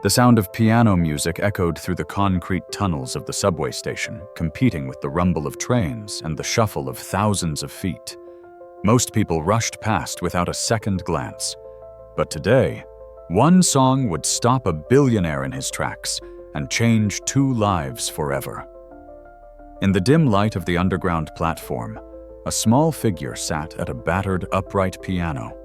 The sound of piano music echoed through the concrete tunnels of the subway station, competing with the rumble of trains and the shuffle of thousands of feet. Most people rushed past without a second glance. But today, one song would stop a billionaire in his tracks and change 2 lives forever. In the dim light of the underground platform, a small figure sat at a battered upright piano.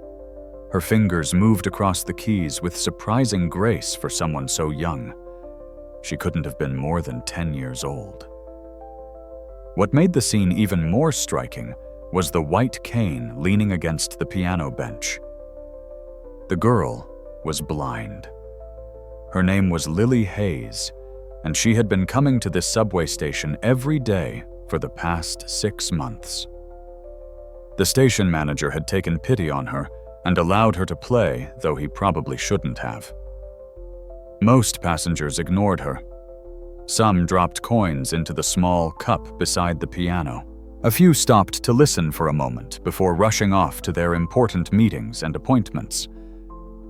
Her fingers moved across the keys with surprising grace for someone so young. She couldn't have been more than 10 years old. What made the scene even more striking was the white cane leaning against the piano bench. The girl was blind. Her name was Lily Hayes, and she had been coming to this subway station every day for the past 6 months. The station manager had taken pity on her and allowed her to play, though he probably shouldn't have. Most passengers ignored her. Some dropped coins into the small cup beside the piano. A few stopped to listen for a moment before rushing off to their important meetings and appointments.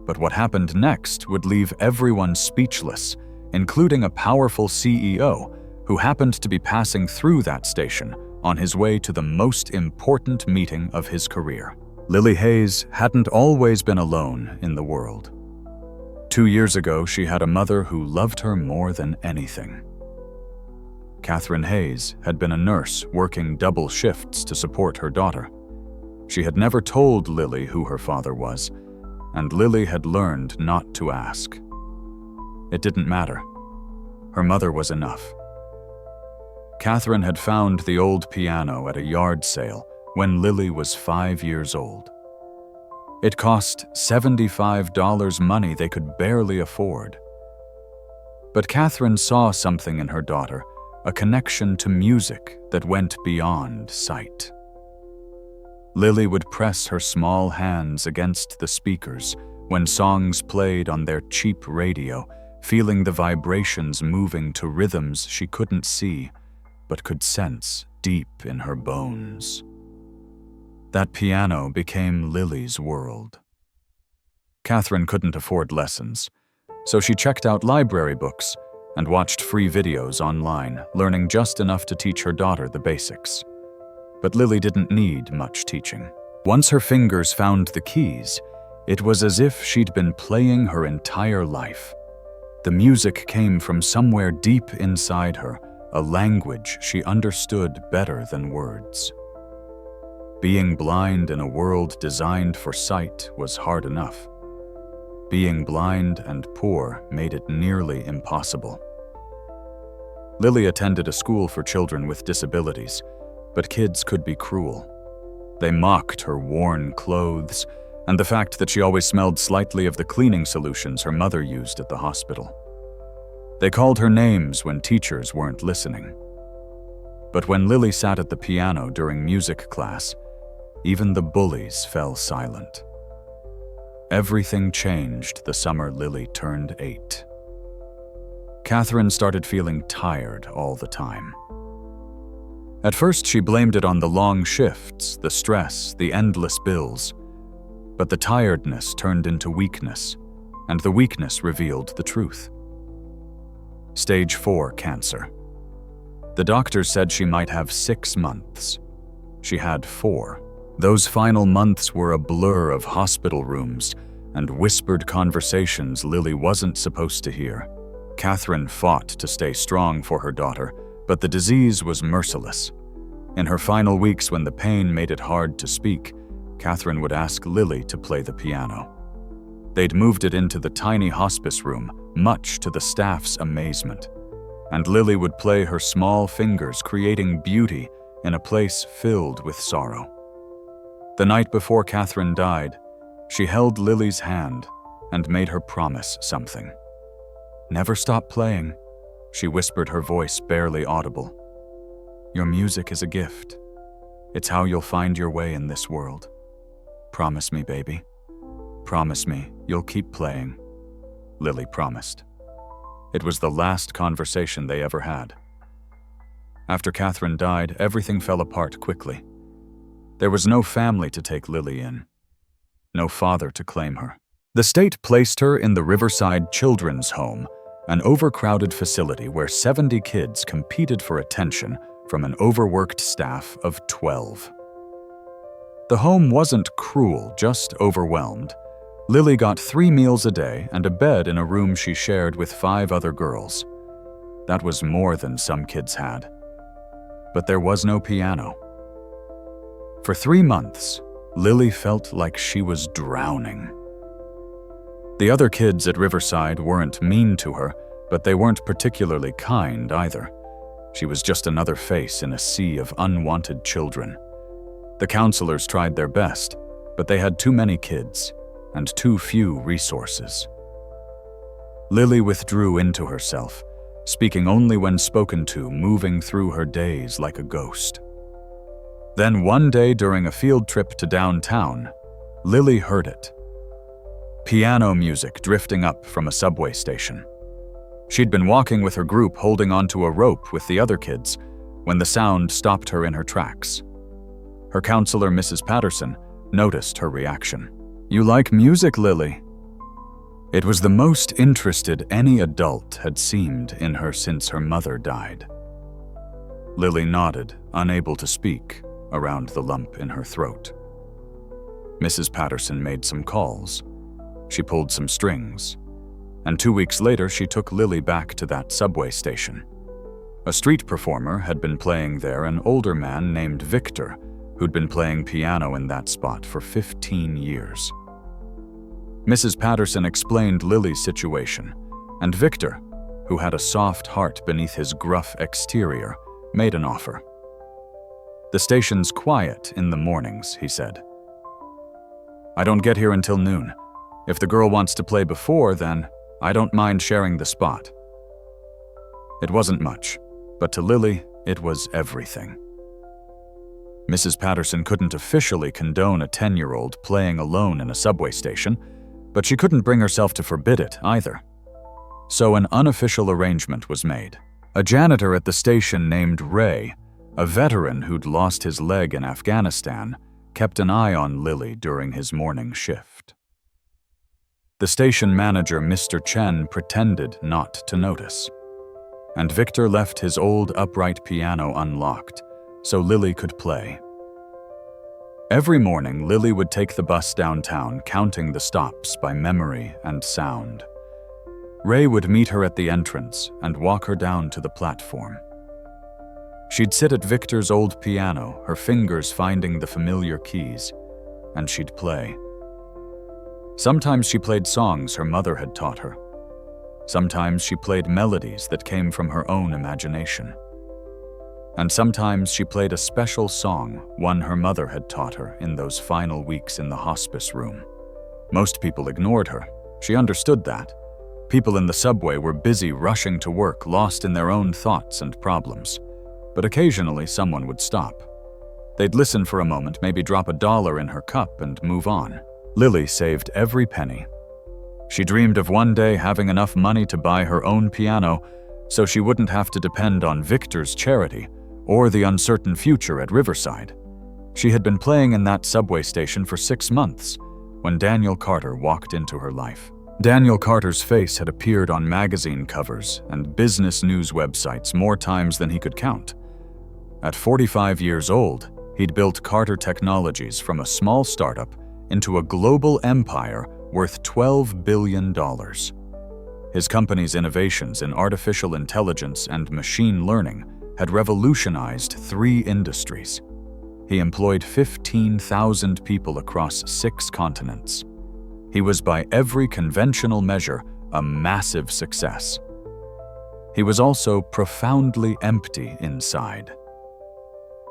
But what happened next would leave everyone speechless, including a powerful CEO who happened to be passing through that station on his way to the most important meeting of his career. Lily Hayes hadn't always been alone in the world. 2 years ago, she had a mother who loved her more than anything. Catherine Hayes had been a nurse working double shifts to support her daughter. She had never told Lily who her father was, and Lily had learned not to ask. It didn't matter. Her mother was enough. Catherine had found the old piano at a yard sale when Lily was 5 years old. It cost $75, money they could barely afford. But Catherine saw something in her daughter, a connection to music that went beyond sight. Lily would press her small hands against the speakers when songs played on their cheap radio, feeling the vibrations moving to rhythms she couldn't see, but could sense deep in her bones. That piano became Lily's world. Catherine couldn't afford lessons, so she checked out library books and watched free videos online, learning just enough to teach her daughter the basics. But Lily didn't need much teaching. Once her fingers found the keys, it was as if she'd been playing her entire life. The music came from somewhere deep inside her, a language she understood better than words. Being blind in a world designed for sight was hard enough. Being blind and poor made it nearly impossible. Lily attended a school for children with disabilities, but kids could be cruel. They mocked her worn clothes and the fact that she always smelled slightly of the cleaning solutions her mother used at the hospital. They called her names when teachers weren't listening. But when Lily sat at the piano during music class, even the bullies fell silent. Everything changed the summer Lily turned 8. Catherine started feeling tired all the time. At first, she blamed it on the long shifts, the stress, the endless bills. But the tiredness turned into weakness, and the weakness revealed the truth. Stage 4 cancer. The doctors said she might have 6 months. She had 4. Those final months were a blur of hospital rooms and whispered conversations Lily wasn't supposed to hear. Catherine fought to stay strong for her daughter, but the disease was merciless. In her final weeks, when the pain made it hard to speak, Catherine would ask Lily to play the piano. They'd moved it into the tiny hospice room, much to the staff's amazement. And Lily would play her small fingers, creating beauty in a place filled with sorrow. The night before Catherine died, she held Lily's hand and made her promise something. "Never stop playing," she whispered, her voice barely audible. "Your music is a gift. It's how you'll find your way in this world. Promise me, baby. Promise me you'll keep playing." Lily promised. It was the last conversation they ever had. After Catherine died, everything fell apart quickly. There was no family to take Lily in, no father to claim her. The state placed her in the Riverside Children's Home, an overcrowded facility where 70 kids competed for attention from an overworked staff of 12. The home wasn't cruel, just overwhelmed. Lily got 3 meals a day and a bed in a room she shared with 5 other girls. That was more than some kids had. But there was no piano. For 3 months, Lily felt like she was drowning. The other kids at Riverside weren't mean to her, but they weren't particularly kind either. She was just another face in a sea of unwanted children. The counselors tried their best, but they had too many kids and too few resources. Lily withdrew into herself, speaking only when spoken to, moving through her days like a ghost. Then one day during a field trip to downtown, Lily heard it. Piano music drifting up from a subway station. She'd been walking with her group holding onto a rope with the other kids when the sound stopped her in her tracks. Her counselor, Mrs. Patterson, noticed her reaction. "You like music, Lily?" It was the most interested any adult had seemed in her since her mother died. Lily nodded, unable to speak, around the lump in her throat. Mrs. Patterson made some calls. She pulled some strings. And 2 weeks later, she took Lily back to that subway station. A street performer had been playing there, an older man named Victor, who'd been playing piano in that spot for 15 years. Mrs. Patterson explained Lily's situation, and Victor, who had a soft heart beneath his gruff exterior, made an offer. "The station's quiet in the mornings," he said. "I don't get here until noon. If the girl wants to play before, then I don't mind sharing the spot." It wasn't much, but to Lily, it was everything. Mrs. Patterson couldn't officially condone a 10-year-old playing alone in a subway station, but she couldn't bring herself to forbid it either. So an unofficial arrangement was made. A janitor at the station named Ray, a veteran who'd lost his leg in Afghanistan, kept an eye on Lily during his morning shift. The station manager, Mr. Chen, pretended not to notice. And Victor left his old upright piano unlocked, so Lily could play. Every morning, Lily would take the bus downtown, counting the stops by memory and sound. Ray would meet her at the entrance and walk her down to the platform. She'd sit at Victor's old piano, her fingers finding the familiar keys, and she'd play. Sometimes she played songs her mother had taught her. Sometimes she played melodies that came from her own imagination. And sometimes she played a special song, one her mother had taught her in those final weeks in the hospice room. Most people ignored her. She understood that. People in the subway were busy rushing to work, lost in their own thoughts and problems. But occasionally someone would stop. They'd listen for a moment, maybe drop $1 in her cup and move on. Lily saved every penny. She dreamed of one day having enough money to buy her own piano so she wouldn't have to depend on Victor's charity or the uncertain future at Riverside. She had been playing in that subway station for 6 months when Daniel Carter walked into her life. Daniel Carter's face had appeared on magazine covers and business news websites more times than he could count. At 45 years old, he'd built Carter Technologies from a small startup into a global empire worth $12 billion. His company's innovations in artificial intelligence and machine learning had revolutionized 3 industries. He employed 15,000 people across 6 continents. He was by every conventional measure a massive success. He was also profoundly empty inside.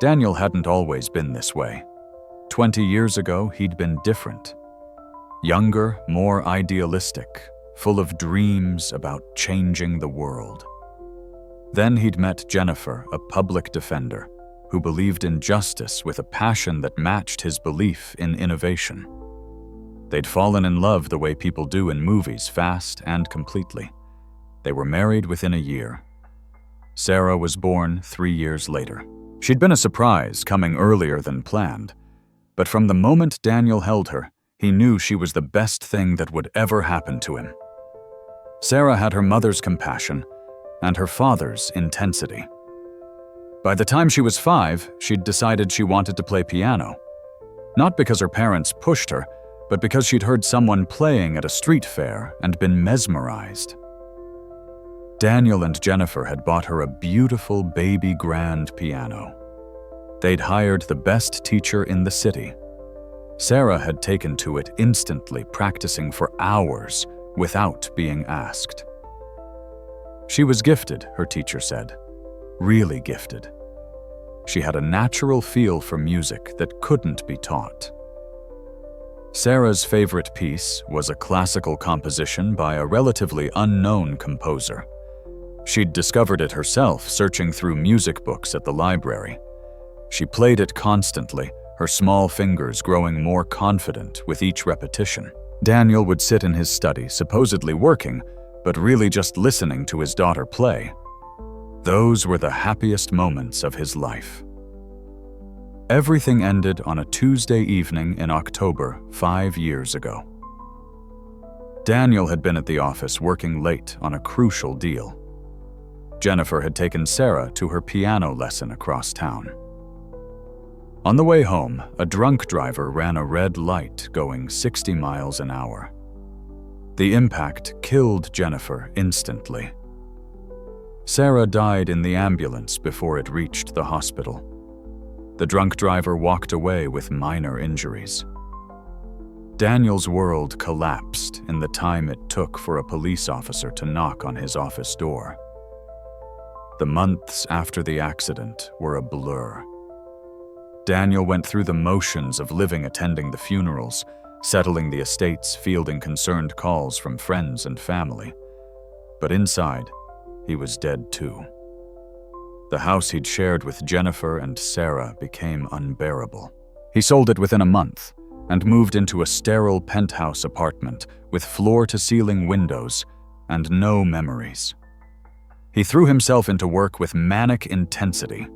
Daniel hadn't always been this way. 20 years ago, he'd been different. Younger, more idealistic, full of dreams about changing the world. Then he'd met Jennifer, a public defender, who believed in justice with a passion that matched his belief in innovation. They'd fallen in love the way people do in movies, fast and completely. They were married within a year. Sarah was born 3 years later. She'd been a surprise, coming earlier than planned. But from the moment Daniel held her, He knew she was the best thing that would ever happen to him. Sarah had her mother's compassion and her father's intensity. By the time she was 5, she'd decided she wanted to play piano. Not because her parents pushed her, but because she'd heard someone playing at a street fair and been mesmerized. Daniel and Jennifer had bought her a beautiful baby grand piano. They'd hired the best teacher in the city. Sarah had taken to it instantly, practicing for hours without being asked. She was gifted, her teacher said. Really gifted. She had a natural feel for music that couldn't be taught. Sarah's favorite piece was a classical composition by a relatively unknown composer. She'd discovered it herself searching through music books at the library. She played it constantly, her small fingers growing more confident with each repetition. Daniel would sit in his study, supposedly working, but really just listening to his daughter play. Those were the happiest moments of his life. Everything ended on a Tuesday evening in October 5 years ago. Daniel had been at the office working late on a crucial deal. Jennifer had taken Sarah to her piano lesson across town. On the way home, a drunk driver ran a red light going 60 miles an hour. The impact killed Jennifer instantly. Sarah died in the ambulance before it reached the hospital. The drunk driver walked away with minor injuries. Daniel's world collapsed in the time it took for a police officer to knock on his office door. The months after the accident were a blur. Daniel went through the motions of living, attending the funerals, settling the estates, fielding concerned calls from friends and family. But inside, he was dead too. The house he'd shared with Jennifer and Sarah became unbearable. He sold it within a month and moved into a sterile penthouse apartment with floor-to-ceiling windows and no memories. He threw himself into work with manic intensity.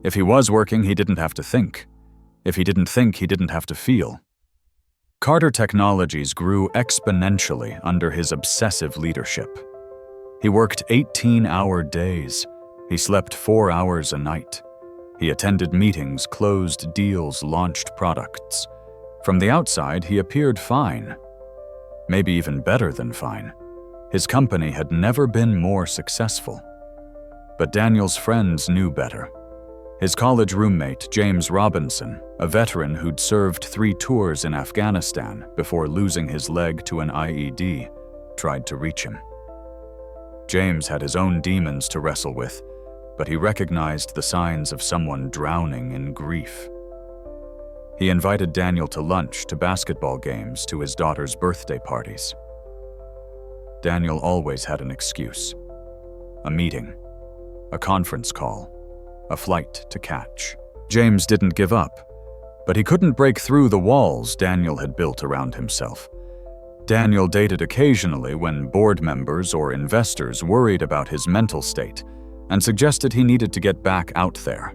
If he was working, he didn't have to think. If he didn't think, he didn't have to feel. Carter Technologies grew exponentially under his obsessive leadership. He worked 18-hour days. He slept 4 hours a night. He attended meetings, closed deals, launched products. From the outside, he appeared fine. Maybe even better than fine. His company had never been more successful. But Daniel's friends knew better. His college roommate, James Robinson, a veteran who'd served 3 tours in Afghanistan before losing his leg to an IED, tried to reach him. James had his own demons to wrestle with, but he recognized the signs of someone drowning in grief. He invited Daniel to lunch, to basketball games, to his daughter's birthday parties. Daniel always had an excuse. A meeting, a conference call, a flight to catch. James didn't give up, but he couldn't break through the walls Daniel had built around himself. Daniel dated occasionally when board members or investors worried about his mental state and suggested he needed to get back out there.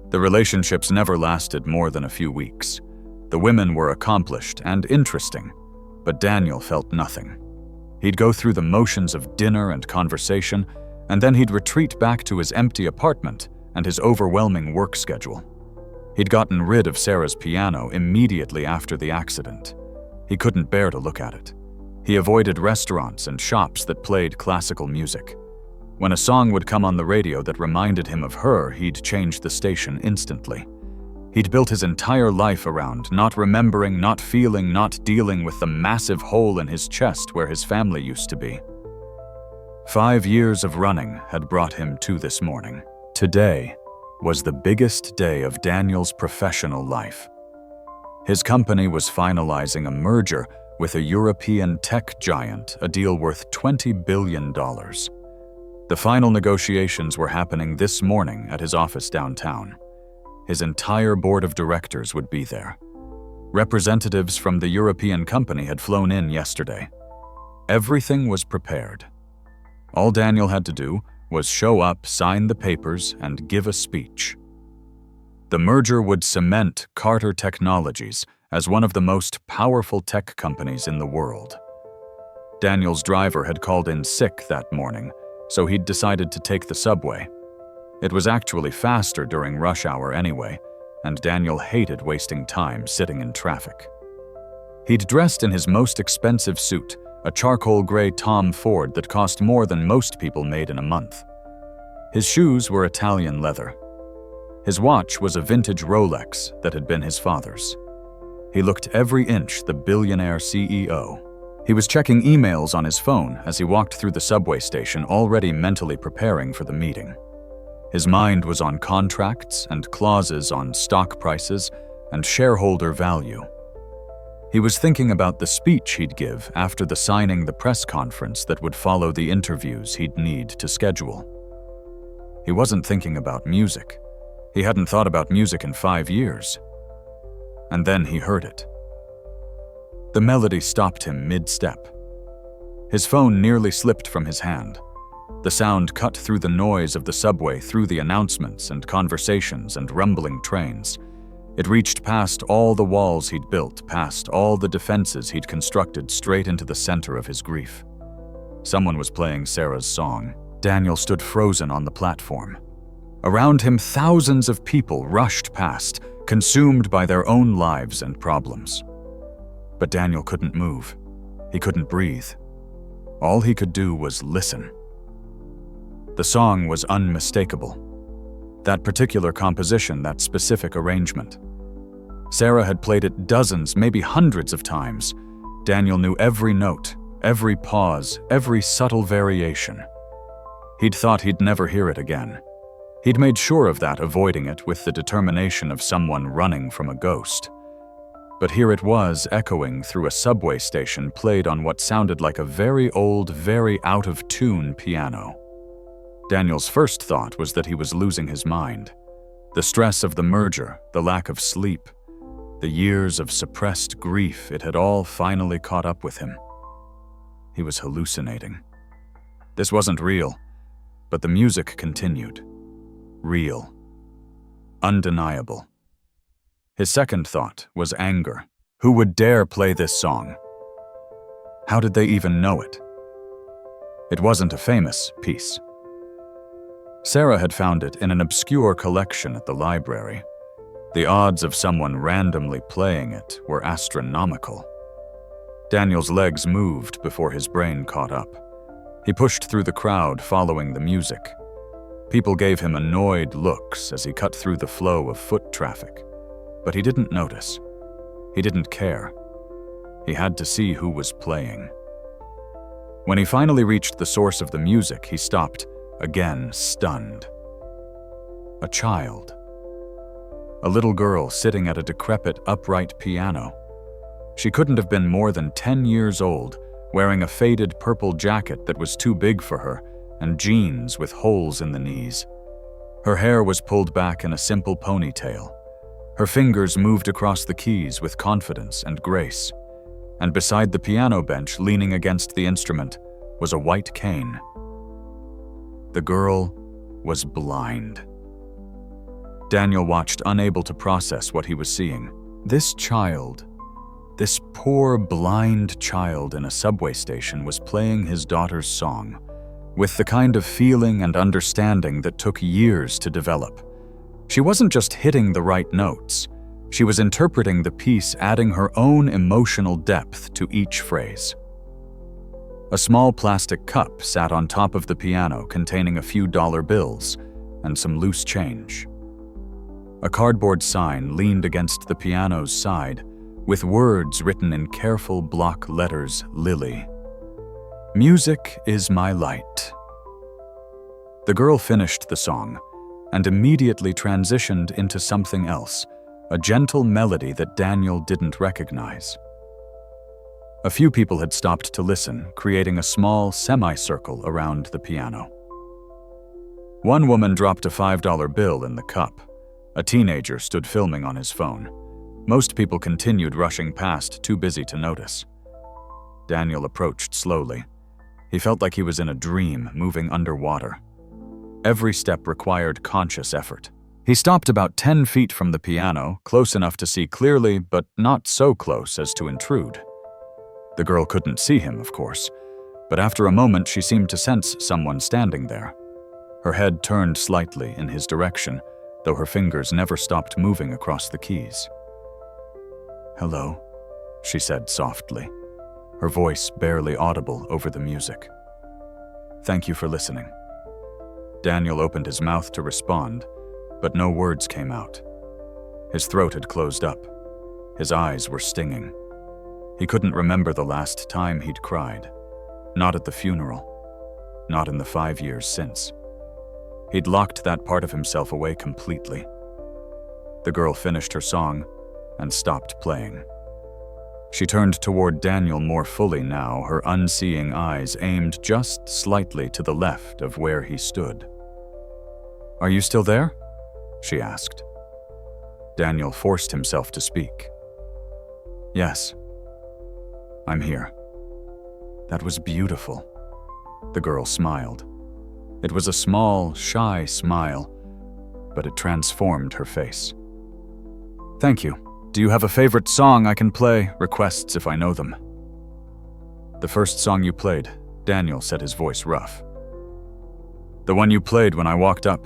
The relationships never lasted more than a few weeks. The women were accomplished and interesting, but Daniel felt nothing. He'd go through the motions of dinner and conversation, and then he'd retreat back to his empty apartment and his overwhelming work schedule. He'd gotten rid of Sarah's piano immediately after the accident. He couldn't bear to look at it. He avoided restaurants and shops that played classical music. When a song would come on the radio that reminded him of her, he'd change the station instantly. He'd built his entire life around not remembering, not feeling, not dealing with the massive hole in his chest where his family used to be. 5 years of running had brought him to this morning. Today was the biggest day of Daniel's professional life. His company was finalizing a merger with a European tech giant, a deal worth $20 billion. The final negotiations were happening this morning at his office downtown. His entire board of directors would be there. Representatives from the European company had flown in yesterday. Everything was prepared. All Daniel had to do was show up, sign the papers, and give a speech. The merger would cement Carter Technologies as one of the most powerful tech companies in the world. Daniel's driver had called in sick that morning, so he'd decided to take the subway. It was actually faster during rush hour anyway, and Daniel hated wasting time sitting in traffic. He'd dressed in his most expensive suit, a charcoal gray Tom Ford that cost more than most people made in a month. His shoes were Italian leather. His watch was a vintage Rolex that had been his father's. He looked every inch the billionaire CEO. He was checking emails on his phone as he walked through the subway station, already mentally preparing for the meeting. His mind was on contracts and clauses on stock prices and shareholder value. He was thinking about the speech he'd give after the press conference that would follow the interviews he'd need to schedule. He wasn't thinking about music. He hadn't thought about music in 5 years. And then he heard it. The melody stopped him mid-step. His phone nearly slipped from his hand. The sound cut through the noise of the subway, through the announcements and conversations and rumbling trains. It reached past all the walls he'd built, past all the defenses he'd constructed, straight into the center of his grief. Someone was playing Sarah's song. Daniel stood frozen on the platform. Around him, thousands of people rushed past, consumed by their own lives and problems. But Daniel couldn't move. He couldn't breathe. All he could do was listen. The song was unmistakable. That particular composition, that specific arrangement. Sarah had played it dozens, maybe hundreds of times. Daniel knew every note, every pause, every subtle variation. He'd thought he'd never hear it again. He'd made sure of that, avoiding it with the determination of someone running from a ghost. But here it was, echoing through a subway station, played on what sounded like a very old, very out-of-tune piano. Daniel's first thought was that he was losing his mind. The stress of the merger, the lack of sleep, the years of suppressed grief, it had all finally caught up with him. He was hallucinating. This wasn't real, but the music continued. Real. Undeniable. His second thought was anger. Who would dare play this song? How did they even know it? It wasn't a famous piece. Sarah had found it in an obscure collection at the library. The odds of someone randomly playing it were astronomical. Daniel's legs moved before his brain caught up. He pushed through the crowd, following the music. People gave him annoyed looks as he cut through the flow of foot traffic. But he didn't notice. He didn't care. He had to see who was playing. When he finally reached the source of the music, he stopped, again stunned. A child. A little girl sitting at a decrepit, upright piano. She couldn't have been more than 10 years old, wearing a faded purple jacket that was too big for her, and jeans with holes in the knees. Her hair was pulled back in a simple ponytail. Her fingers moved across the keys with confidence and grace. And beside the piano bench, leaning against the instrument, was a white cane. The girl was blind. Daniel watched, unable to process what he was seeing. This child, this poor blind child in a subway station, was playing his daughter's song, with the kind of feeling and understanding that took years to develop. She wasn't just hitting the right notes. She was interpreting the piece, adding her own emotional depth to each phrase. A small plastic cup sat on top of the piano, containing a few dollar bills and some loose change. A cardboard sign leaned against the piano's side, with words written in careful block letters, Lily. Music is my light. The girl finished the song and immediately transitioned into something else, a gentle melody that Daniel didn't recognize. A few people had stopped to listen, creating a small semicircle around the piano. One woman dropped a $5 bill in the cup. A teenager stood filming on his phone. Most people continued rushing past, too busy to notice. Daniel approached slowly. He felt like he was in a dream, moving underwater. Every step required conscious effort. He stopped about 10 feet from the piano, close enough to see clearly, but not so close as to intrude. The girl couldn't see him, of course, but after a moment she seemed to sense someone standing there. Her head turned slightly in his direction, though her fingers never stopped moving across the keys. "Hello," she said softly, her voice barely audible over the music. "Thank you for listening." Daniel opened his mouth to respond, but no words came out. His throat had closed up. His eyes were stinging. He couldn't remember the last time he'd cried. Not at the funeral. Not in the 5 years since. He'd locked that part of himself away completely. The girl finished her song and stopped playing. She turned toward Daniel more fully now, her unseeing eyes aimed just slightly to the left of where he stood. "Are you still there?" she asked. Daniel forced himself to speak. "Yes, I'm here." "That was beautiful." The girl smiled. It was a small, shy smile, but it transformed her face. "Thank you. Do you have a favorite song I can play? Requests if I know them." "The first song you played," Daniel said, his voice rough. "The one you played when I walked up."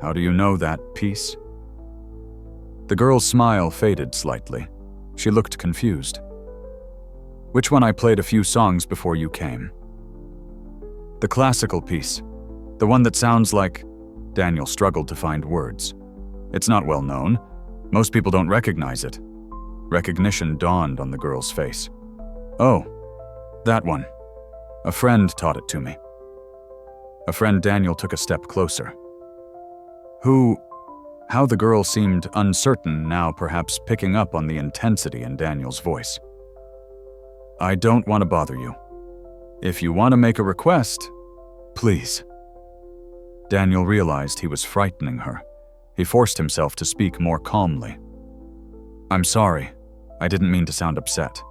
"How do you know that piece?" The girl's smile faded slightly. She looked confused. "Which one I played a few songs before you came?" "The classical piece. The one that sounds like—" Daniel struggled to find words. "It's not well known. Most people don't recognize it." Recognition dawned on the girl's face. "Oh, that one. A friend taught it to me." A friend. Daniel took a step closer. "Who—" How the girl seemed uncertain now, perhaps picking up on the intensity in Daniel's voice. "I don't want to bother you. If you want to make a request, please." Daniel realized he was frightening her. He forced himself to speak more calmly. "I'm sorry. I didn't mean to sound upset.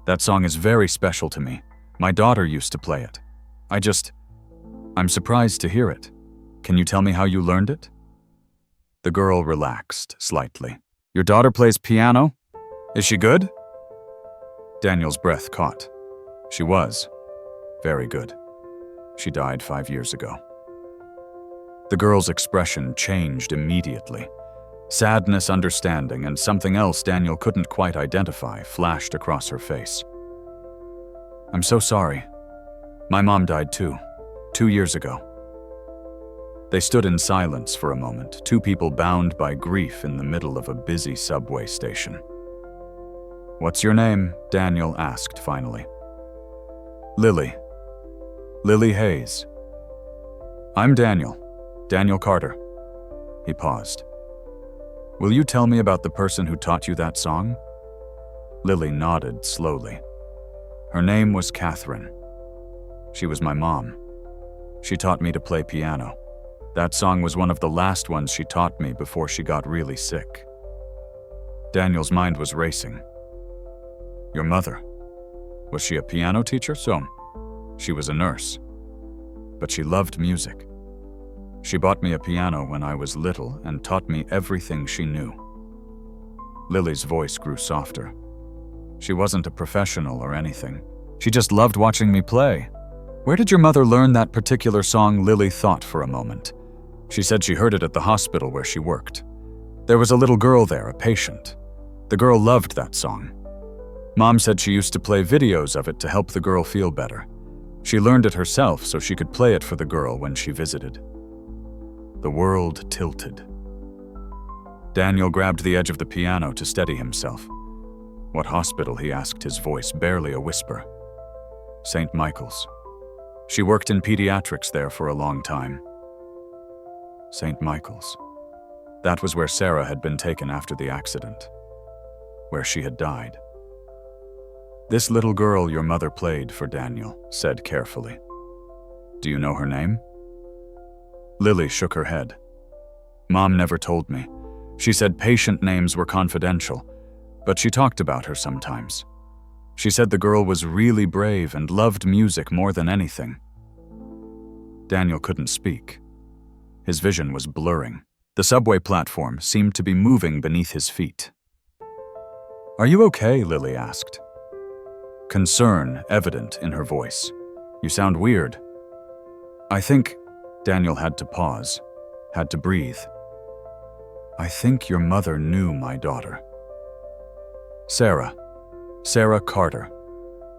That song is very special to me. My daughter used to play it. I'm surprised to hear it. Can you tell me how you learned it?" The girl relaxed slightly. "Your daughter plays piano? Is she good?" Daniel's breath caught. She was. Very good. She died 5 years ago. The girl's expression changed immediately. Sadness, understanding, and something else Daniel couldn't quite identify flashed across her face. "I'm so sorry. My mom died too, 2 years ago." They stood in silence for a moment, two people bound by grief in the middle of a busy subway station. "What's your name?" Daniel asked finally. "Lily. Lily Hayes." "I'm Daniel. Daniel Carter." He paused. "Will you tell me about the person who taught you that song?" Lily nodded slowly. "Her name was Catherine. She was my mom. She taught me to play piano. That song was one of the last ones she taught me before she got really sick." Daniel's mind was racing. "Your mother, was she a piano teacher?" "So, she was a nurse. But she loved music. She bought me a piano when I was little and taught me everything she knew." Lily's voice grew softer. "She wasn't a professional or anything. She just loved watching me play." "Where did your mother learn that particular song?" Lily thought for a moment. She said she heard it at the hospital where she worked. There was a little girl there, a patient. The girl loved that song. Mom said she used to play videos of it to help the girl feel better. She learned it herself so she could play it for the girl when she visited. The world tilted. Daniel grabbed the edge of the piano to steady himself. "What hospital?" he asked, his voice barely a whisper. "St. Michael's. She worked in pediatrics there for a long time." St. Michael's. That was where Sarah had been taken after the accident. Where she had died. "This little girl your mother played for," Daniel said carefully. "Do you know her name?" Lily shook her head. "Mom never told me. She said patient names were confidential, but she talked about her sometimes. She said the girl was really brave and loved music more than anything." Daniel couldn't speak. His vision was blurring. The subway platform seemed to be moving beneath his feet. "Are you okay?" Lily asked. Concern evident in her voice. "You sound weird." "I think—" Daniel had to pause, had to breathe. "I think your mother knew my daughter. Sarah Carter.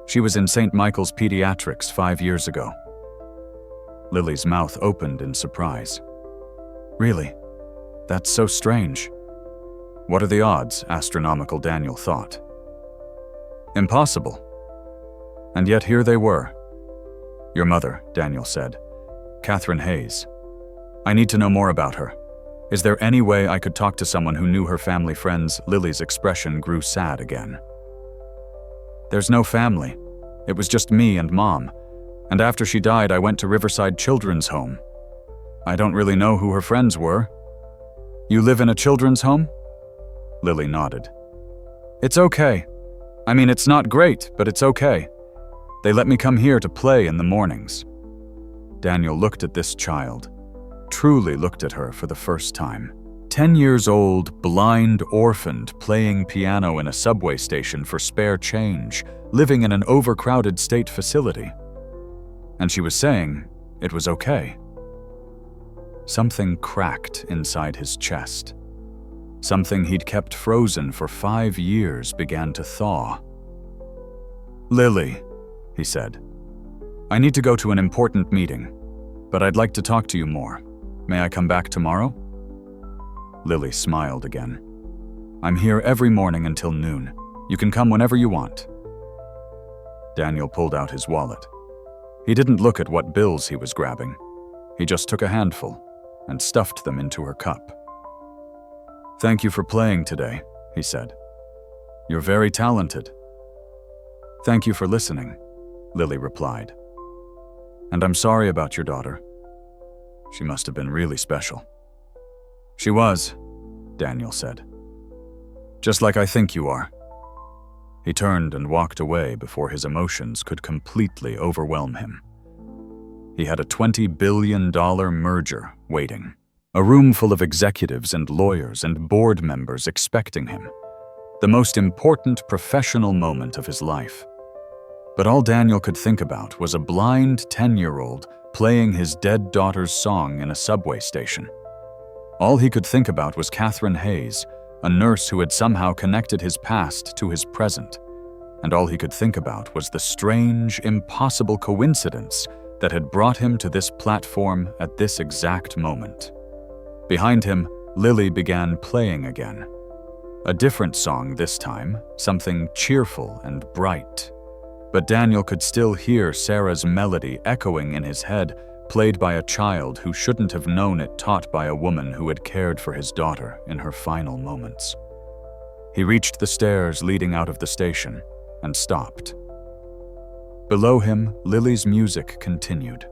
She was in St. Michael's Pediatrics 5 years ago." Lily's mouth opened in surprise. "Really? That's so strange." What are the odds, astronomical Daniel thought. Impossible. And yet here they were. "Your mother," Daniel said. "Catherine Hayes. I need to know more about her. Is there any way I could talk to someone who knew her family friends?" Lily's expression grew sad again. "There's no family. It was just me and Mom. And after she died, I went to Riverside Children's Home. I don't really know who her friends were." "You live in a children's home?" Lily nodded. "It's okay. I mean, it's not great, but it's okay. They let me come here to play in the mornings." Daniel looked at this child, truly looked at her for the first time. 10 years old, blind, orphaned, playing piano in a subway station for spare change, living in an overcrowded state facility. And she was saying it was okay. Something cracked inside his chest. Something he'd kept frozen for 5 years began to thaw. "Lily," he said, "I need to go to an important meeting, but I'd like to talk to you more. May I come back tomorrow?" Lily smiled again. "I'm here every morning until noon. You can come whenever you want." Daniel pulled out his wallet. He didn't look at what bills he was grabbing. He just took a handful and stuffed them into her cup. "Thank you for playing today," he said. "You're very talented." "Thank you for listening," Lily replied. "And I'm sorry about your daughter. She must have been really special." "She was," Daniel said. "Just like I think you are." He turned and walked away before his emotions could completely overwhelm him. He had a $20 billion merger waiting, a room full of executives and lawyers and board members expecting him, the most important professional moment of his life. But all Daniel could think about was a blind 10-year-old playing his dead daughter's song in a subway station. All he could think about was Catherine Hayes, a nurse who had somehow connected his past to his present. And all he could think about was the strange, impossible coincidence that had brought him to this platform at this exact moment. Behind him, Lily began playing again. A different song this time, something cheerful and bright. But Daniel could still hear Sarah's melody echoing in his head, played by a child who shouldn't have known it, taught by a woman who had cared for his daughter in her final moments. He reached the stairs leading out of the station and stopped. Below him, Lily's music continued.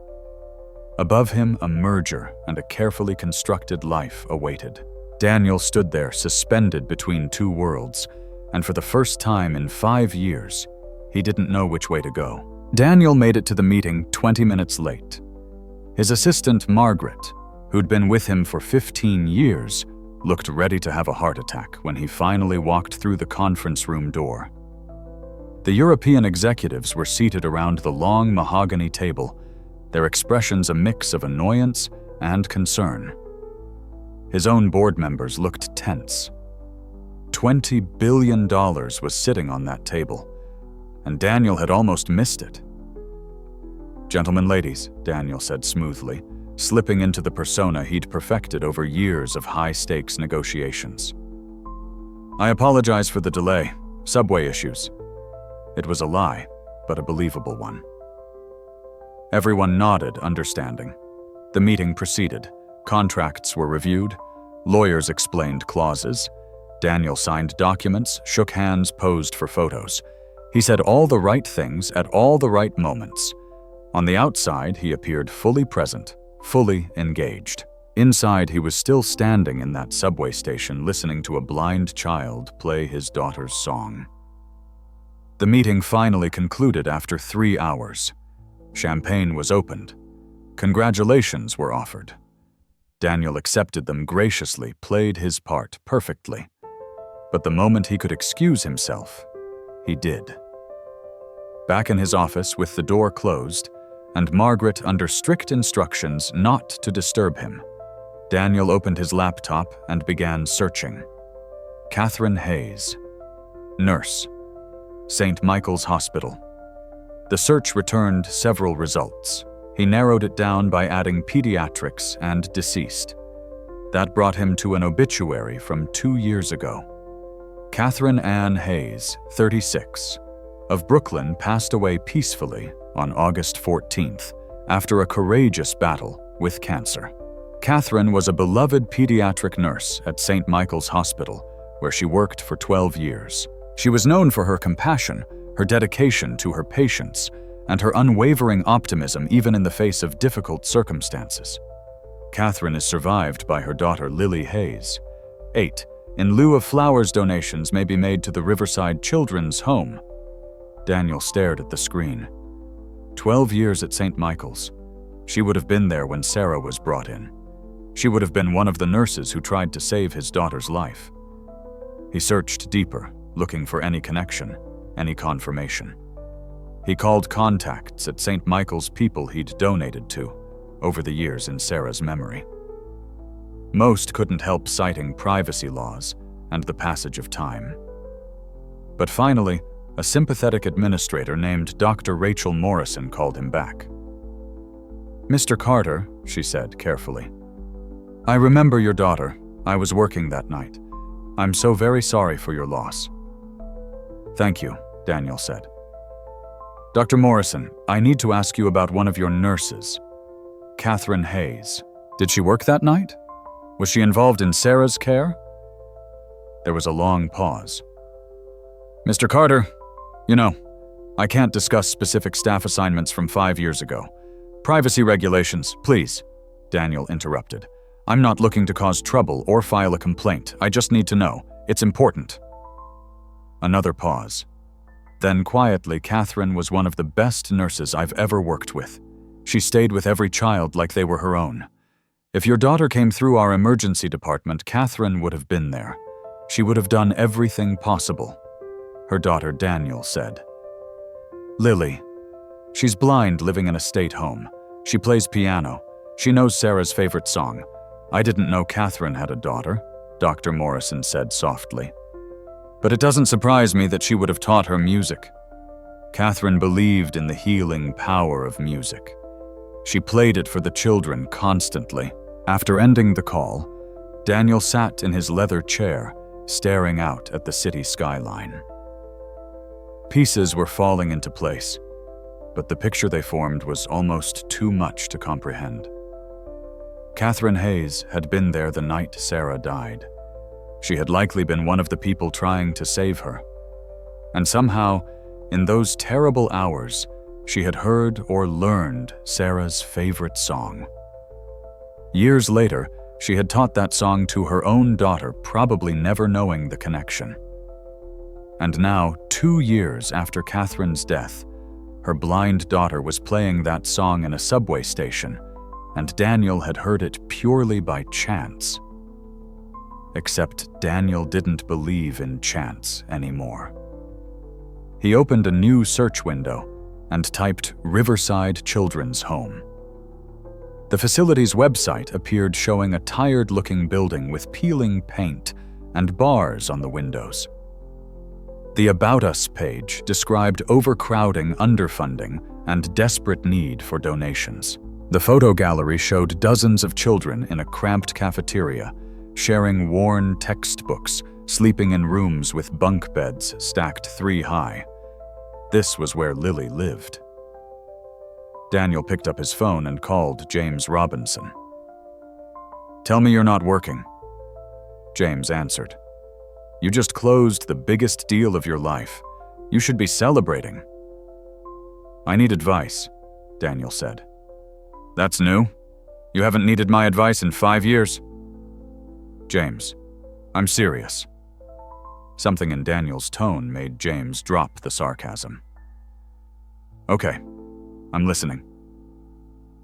Above him, a merger and a carefully constructed life awaited. Daniel stood there, suspended between two worlds, and for the first time in 5 years, he didn't know which way to go. Daniel made it to the meeting 20 minutes late. His assistant, Margaret, who'd been with him for 15 years, looked ready to have a heart attack when he finally walked through the conference room door. The European executives were seated around the long mahogany table, their expressions a mix of annoyance and concern. His own board members looked tense. $20 billion was sitting on that table, and Daniel had almost missed it. "Gentlemen, ladies," Daniel said smoothly, slipping into the persona he'd perfected over years of high-stakes negotiations. "I apologize for the delay. Subway issues." It was a lie, but a believable one. Everyone nodded, understanding. The meeting proceeded. Contracts were reviewed. Lawyers explained clauses. Daniel signed documents, shook hands, posed for photos. He said all the right things at all the right moments. On the outside, he appeared fully present, fully engaged. Inside, he was still standing in that subway station listening to a blind child play his daughter's song. The meeting finally concluded after 3 hours. Champagne was opened. Congratulations were offered. Daniel accepted them graciously, played his part perfectly. But the moment he could excuse himself, he did. Back in his office with the door closed, and Margaret under strict instructions not to disturb him, Daniel opened his laptop and began searching. Catherine Hayes, nurse, St. Michael's Hospital. The search returned several results. He narrowed it down by adding pediatrics and deceased. That brought him to an obituary from 2 years ago. Catherine Ann Hayes, 36, of Brooklyn, passed away peacefully on August 14th after a courageous battle with cancer. Catherine was a beloved pediatric nurse at St. Michael's Hospital, where she worked for 12 years. She was known for her compassion, her dedication to her patients, and her unwavering optimism even in the face of difficult circumstances. Catherine is survived by her daughter Lily Hayes. 8. In lieu of flowers, donations may be made to the Riverside Children's Home. Daniel stared at the screen. 12 years at St. Michael's. She would have been there when Sarah was brought in. She would have been one of the nurses who tried to save his daughter's life. He searched deeper, looking for any connection, any confirmation. He called contacts at St. Michael's, people he'd donated to over the years in Sarah's memory. Most couldn't help citing privacy laws and the passage of time. But finally, a sympathetic administrator named Dr. Rachel Morrison called him back. "Mr. Carter," she said carefully, "I remember your daughter. I was working that night. I'm so very sorry for your loss." "Thank you," Daniel said. "Dr. Morrison, I need to ask you about one of your nurses, Catherine Hayes. Did she work that night? Was she involved in Sarah's care?" There was a long pause. "Mr. Carter, I can't discuss specific staff assignments from 5 years ago. Privacy regulations, please," Daniel interrupted. "I'm not looking to cause trouble or file a complaint. I just need to know. It's important." Another pause. Then quietly, "Catherine was one of the best nurses I've ever worked with. She stayed with every child like they were her own. If your daughter came through our emergency department, Catherine would have been there. She would have done everything possible," her daughter Daniel said. "Lily. She's blind, living in a state home. She plays piano. She knows Sarah's favorite song. I didn't know Catherine had a daughter," Dr. Morrison said softly. "But it doesn't surprise me that she would have taught her music. Catherine believed in the healing power of music. She played it for the children constantly." After ending the call, Daniel sat in his leather chair, staring out at the city skyline. Pieces were falling into place, but the picture they formed was almost too much to comprehend. Catherine Hayes had been there the night Sarah died. She had likely been one of the people trying to save her. And somehow, in those terrible hours, she had heard or learned Sarah's favorite song. Years later, she had taught that song to her own daughter, probably never knowing the connection. And now, 2 years after Catherine's death, her blind daughter was playing that song in a subway station, and Daniel had heard it purely by chance. Except Daniel didn't believe in chance anymore. He opened a new search window and typed Riverside Children's Home. The facility's website appeared, showing a tired-looking building with peeling paint and bars on the windows. The About Us page described overcrowding, underfunding, and desperate need for donations. The photo gallery showed dozens of children in a cramped cafeteria, sharing worn textbooks, sleeping in rooms with bunk beds stacked 3 high. This was where Lily lived. Daniel picked up his phone and called James Robinson. "Tell me you're not working." James answered. "You just closed the biggest deal of your life. You should be celebrating." "I need advice," Daniel said. "That's new? You haven't needed my advice in 5 years." "James, I'm serious." Something in Daniel's tone made James drop the sarcasm. "Okay, I'm listening."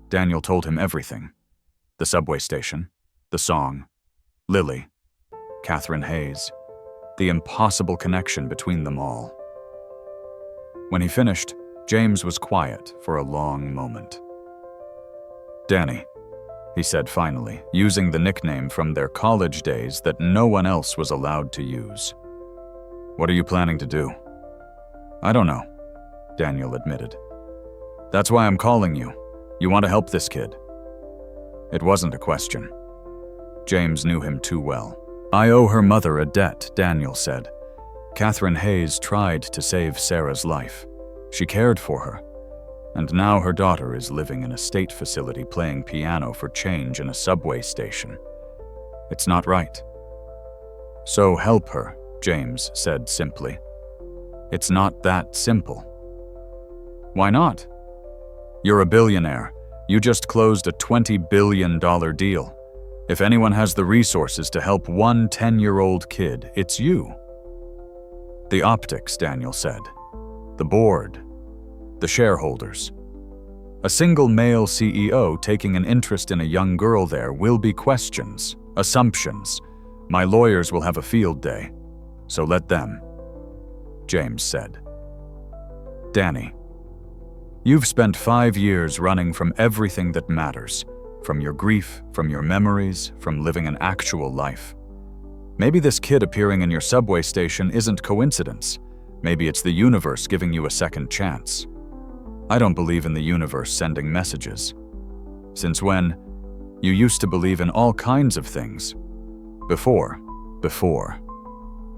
Daniel told him everything. The subway station, The song, Lily, Catherine Hayes, the impossible connection between them all. When he finished, James was quiet for a long moment. "Danny," he said finally, using the nickname from their college days that no one else was allowed to use. "What are you planning to do?" "I don't know," Daniel admitted. "That's why I'm calling you. You want to help this kid?" It wasn't a question. James knew him too well. "I owe her mother a debt," Daniel said. "Catherine Hayes tried to save Sarah's life. She cared for her. And now her daughter is living in a state facility playing piano for change in a subway station. It's not right." "So help her," James said simply. "It's not that simple." "Why not?" "You're a billionaire. You just closed a $20 billion deal. If anyone has the resources to help one 10-year-old kid, it's you." "The optics," Daniel said. "The board. The shareholders. A single male CEO taking an interest in a young girl there will be questions, assumptions. My lawyers will have a field day. So let them," James said. "Danny, you've spent 5 years running from everything that matters, from your grief, from your memories, from living an actual life. Maybe this kid appearing in your subway station isn't coincidence. Maybe it's the universe giving you a second chance. I don't believe in the universe sending messages. Since when? You used to believe in all kinds of things. Before.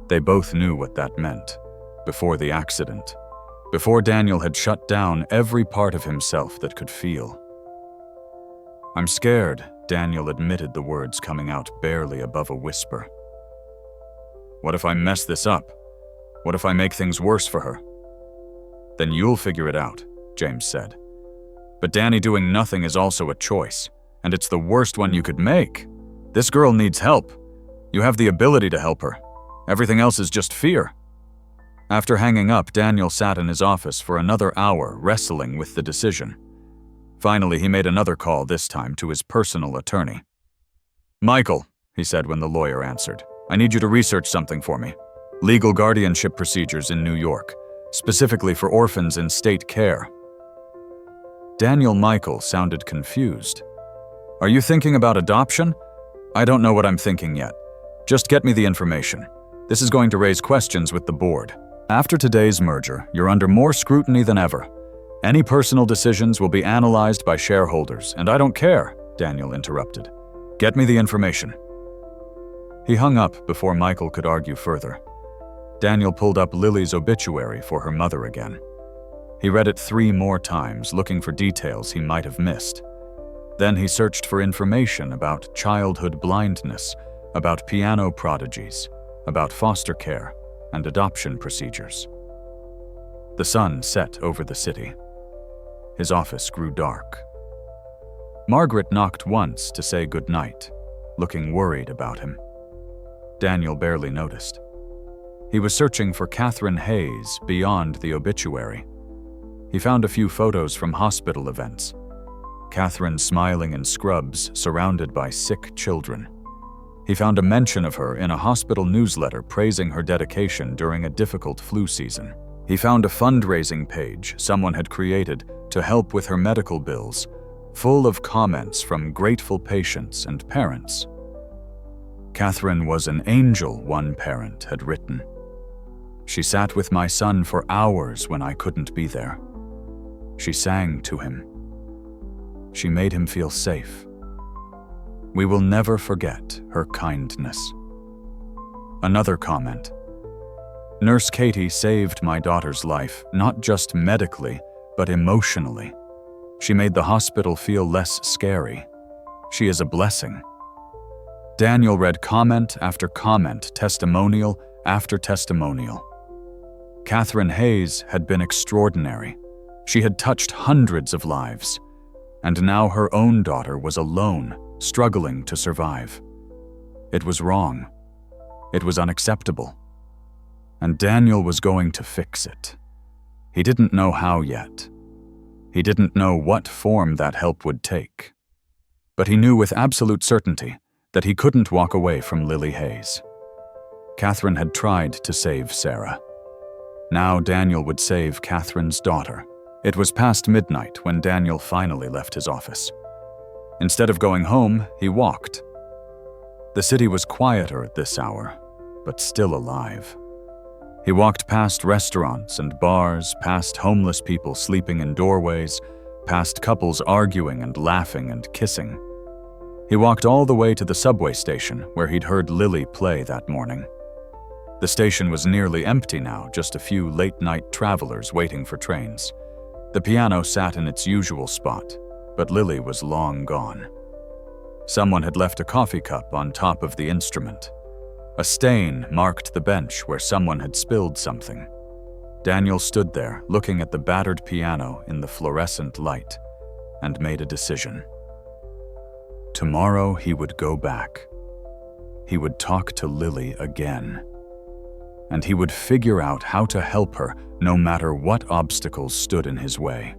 They both knew what that meant. Before the accident. Before Daniel had shut down every part of himself that could feel. "I'm scared," Daniel admitted, the words coming out barely above a whisper. "What if I mess this up? What if I make things worse for her?" "Then you'll figure it out," James said. "But Danny doing nothing is also a choice, and it's the worst one you could make. This girl needs help. You have the ability to help her. Everything else is just fear." After hanging up, Daniel sat in his office for another hour, wrestling with the decision. Finally, he made another call, this time to his personal attorney. "Michael," he said when the lawyer answered, "I need you to research something for me. Legal guardianship procedures in New York, specifically for orphans in state care." Daniel Michael sounded confused. "Are you thinking about adoption?" "I don't know what I'm thinking yet. Just get me the information. This is going to raise questions with the board. After today's merger, you're under more scrutiny than ever. Any personal decisions will be analyzed by shareholders, and I don't care," Daniel interrupted. "Get me the information." He hung up before Michael could argue further. Daniel pulled up Lily's obituary for her mother again. He read it 3 more times, looking for details he might have missed. Then he searched for information about childhood blindness, about piano prodigies, about foster care and adoption procedures. The sun set over the city. His office grew dark. Margaret knocked once to say goodnight, looking worried about him. Daniel barely noticed. He was searching for Catherine Hayes beyond the obituary. He found a few photos from hospital events. Catherine smiling in scrubs, surrounded by sick children. He found a mention of her in a hospital newsletter praising her dedication during a difficult flu season. He found a fundraising page someone had created to help with her medical bills, full of comments from grateful patients and parents. Catherine was an angel, one parent had written. She sat with my son for hours when I couldn't be there. She sang to him. She made him feel safe. We will never forget her kindness. Another comment. Nurse Katie saved my daughter's life, not just medically, but emotionally. She made the hospital feel less scary. She is a blessing. Daniel read comment after comment, testimonial after testimonial. Catherine Hayes had been extraordinary. She had touched hundreds of lives. And now her own daughter was alone, struggling to survive. It was wrong. It was unacceptable. And Daniel was going to fix it. He didn't know how yet. He didn't know what form that help would take. But he knew with absolute certainty that he couldn't walk away from Lily Hayes. Catherine had tried to save Sarah. Now Daniel would save Catherine's daughter. It was past midnight when Daniel finally left his office. Instead of going home, he walked. The city was quieter at this hour, but still alive. He walked past restaurants and bars, past homeless people sleeping in doorways, past couples arguing and laughing and kissing. He walked all the way to the subway station where he'd heard Lily play that morning. The station was nearly empty now, just a few late-night travelers waiting for trains. The piano sat in its usual spot, but Lily was long gone. Someone had left a coffee cup on top of the instrument. A stain marked the bench where someone had spilled something. Daniel stood there, looking at the battered piano in the fluorescent light, and made a decision. Tomorrow he would go back. He would talk to Lily again. And he would figure out how to help her no matter what obstacles stood in his way.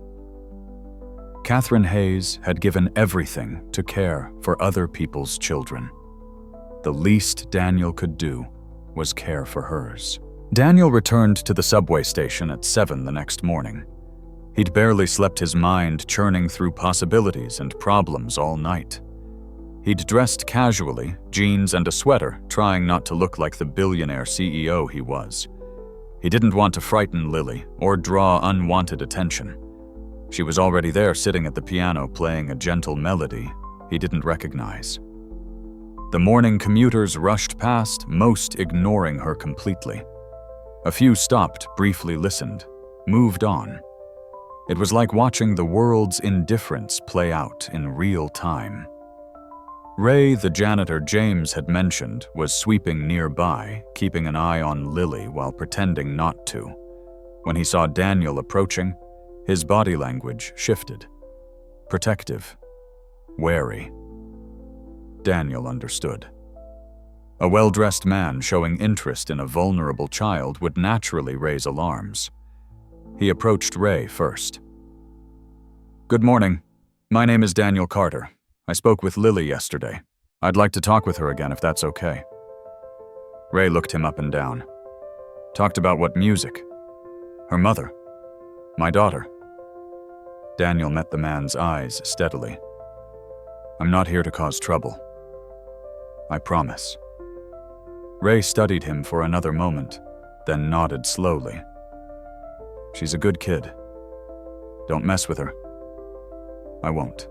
Catherine Hayes had given everything to care for other people's children. The least Daniel could do was care for hers. Daniel returned to the subway station at 7 the next morning. He'd barely slept, his mind churning through possibilities and problems all night. He'd dressed casually, jeans and a sweater, trying not to look like the billionaire CEO he was. He didn't want to frighten Lily or draw unwanted attention. She was already there sitting at the piano playing a gentle melody he didn't recognize. The morning commuters rushed past, most ignoring her completely. A few stopped, briefly listened, moved on. It was like watching the world's indifference play out in real time. Ray, the janitor James had mentioned, was sweeping nearby, keeping an eye on Lily while pretending not to. When he saw Daniel approaching, his body language shifted. Protective. Wary. Daniel understood. A well-dressed man showing interest in a vulnerable child would naturally raise alarms. He approached Ray first. "Good morning. My name is Daniel Carter. I spoke with Lily yesterday. I'd like to talk with her again if that's okay." Ray looked him up and down. "Talked about what music?" "Her mother. My daughter." Daniel met the man's eyes steadily. "I'm not here to cause trouble. I promise." Ray studied him for another moment, then nodded slowly. "She's a good kid. Don't mess with her." "I won't."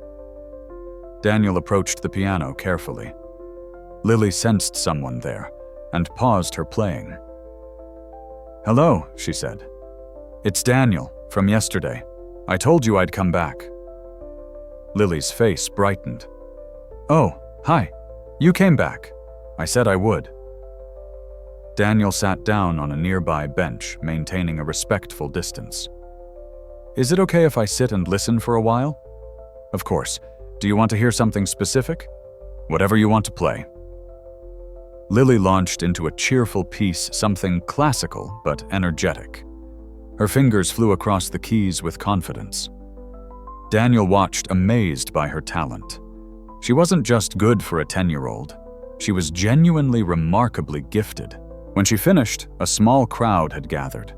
Daniel approached the piano carefully. Lily sensed someone there and paused her playing. "Hello," she said. "It's Daniel, from yesterday. I told you I'd come back." Lily's face brightened. "Oh, hi. You came back. I said I would." Daniel sat down on a nearby bench, maintaining a respectful distance. "Is it okay if I sit and listen for a while?" "Of course. Do you want to hear something specific?" "Whatever you want to play." Lily launched into a cheerful piece, something classical but energetic. Her fingers flew across the keys with confidence. Daniel watched, amazed by her talent. She wasn't just good for a 10-year-old. She was genuinely remarkably gifted. When she finished, a small crowd had gathered.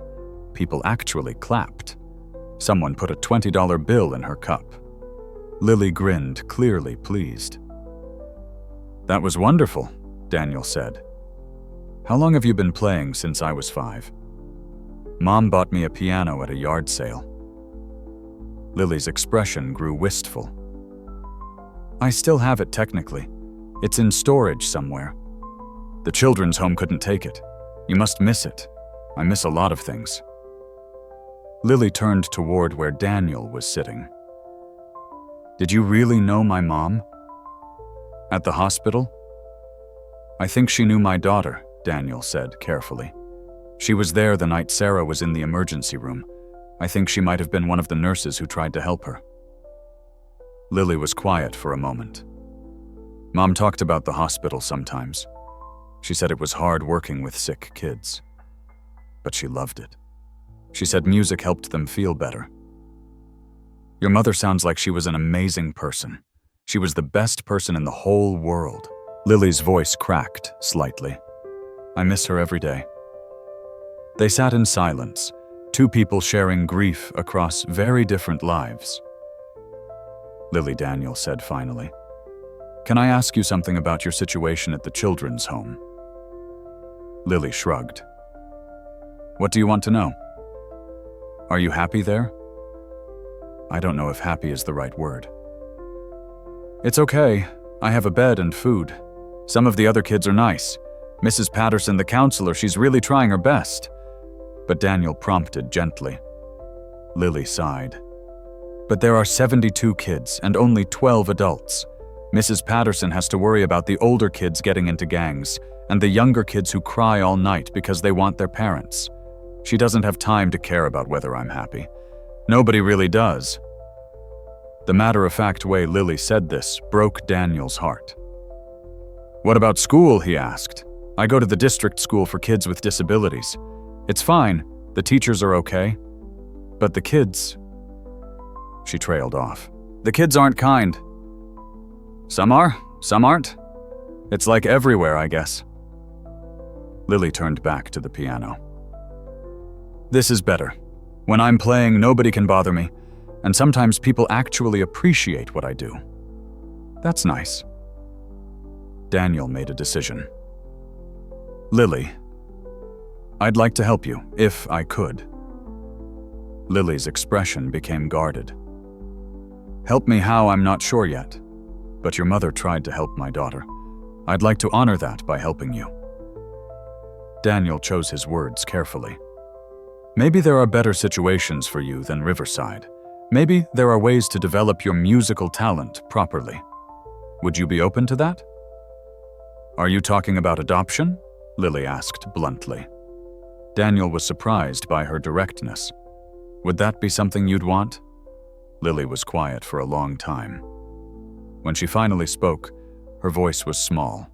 People actually clapped. Someone put a $20 bill in her cup. Lily grinned, clearly pleased. "That was wonderful," Daniel said. "How long have you been playing since I was 5? Mom bought me a piano at a yard sale." Lily's expression grew wistful. "I still have it technically. It's in storage somewhere. The children's home couldn't take it. You must miss it. I miss a lot of things." Lily turned toward where Daniel was sitting. "Did you really know my mom?" "At the hospital?" "I think she knew my daughter," Daniel said carefully. "She was there the night Sarah was in the emergency room. I think she might have been one of the nurses who tried to help her." Lily was quiet for a moment. "Mom talked about the hospital sometimes. She said it was hard working with sick kids. But she loved it. She said music helped them feel better." "Your mother sounds like she was an amazing person. She was the best person in the whole world. Lily's voice cracked slightly. I miss her every day. They sat in silence, two people sharing grief across very different lives. Lily, Daniel said finally, "Can I ask you something about your situation at the children's home?" Lily shrugged. "What do you want to know? Are you happy there?" I don't know if happy is the right word. "It's okay. I have a bed and food. Some of the other kids are nice. Mrs. Patterson, the counselor, she's really trying her best." But Daniel prompted gently. Lily sighed. "But there are 72 kids and only 12 adults. Mrs. Patterson has to worry about the older kids getting into gangs and the younger kids who cry all night because they want their parents. She doesn't have time to care about whether I'm happy. Nobody really does." The matter-of-fact way Lily said this broke Daniel's heart. "What about school?" he asked. "I go to the district school for kids with disabilities. It's fine, the teachers are okay. But the kids..." She trailed off. "The kids aren't kind. Some are, some aren't. It's like everywhere, I guess." Lily turned back to the piano. "This is better. When I'm playing, nobody can bother me, and sometimes people actually appreciate what I do. That's nice." Daniel made a decision. "Lily, I'd like to help you, if I could." Lily's expression became guarded. "Help me how, I'm not sure yet. But your mother tried to help my daughter. I'd like to honor that by helping you." Daniel chose his words carefully. "Maybe there are better situations for you than Riverside. Maybe there are ways to develop your musical talent properly. Would you be open to that?" "Are you talking about adoption?" Lily asked bluntly. Daniel was surprised by her directness. "Would that be something you'd want?" Lily was quiet for a long time. When she finally spoke, her voice was small.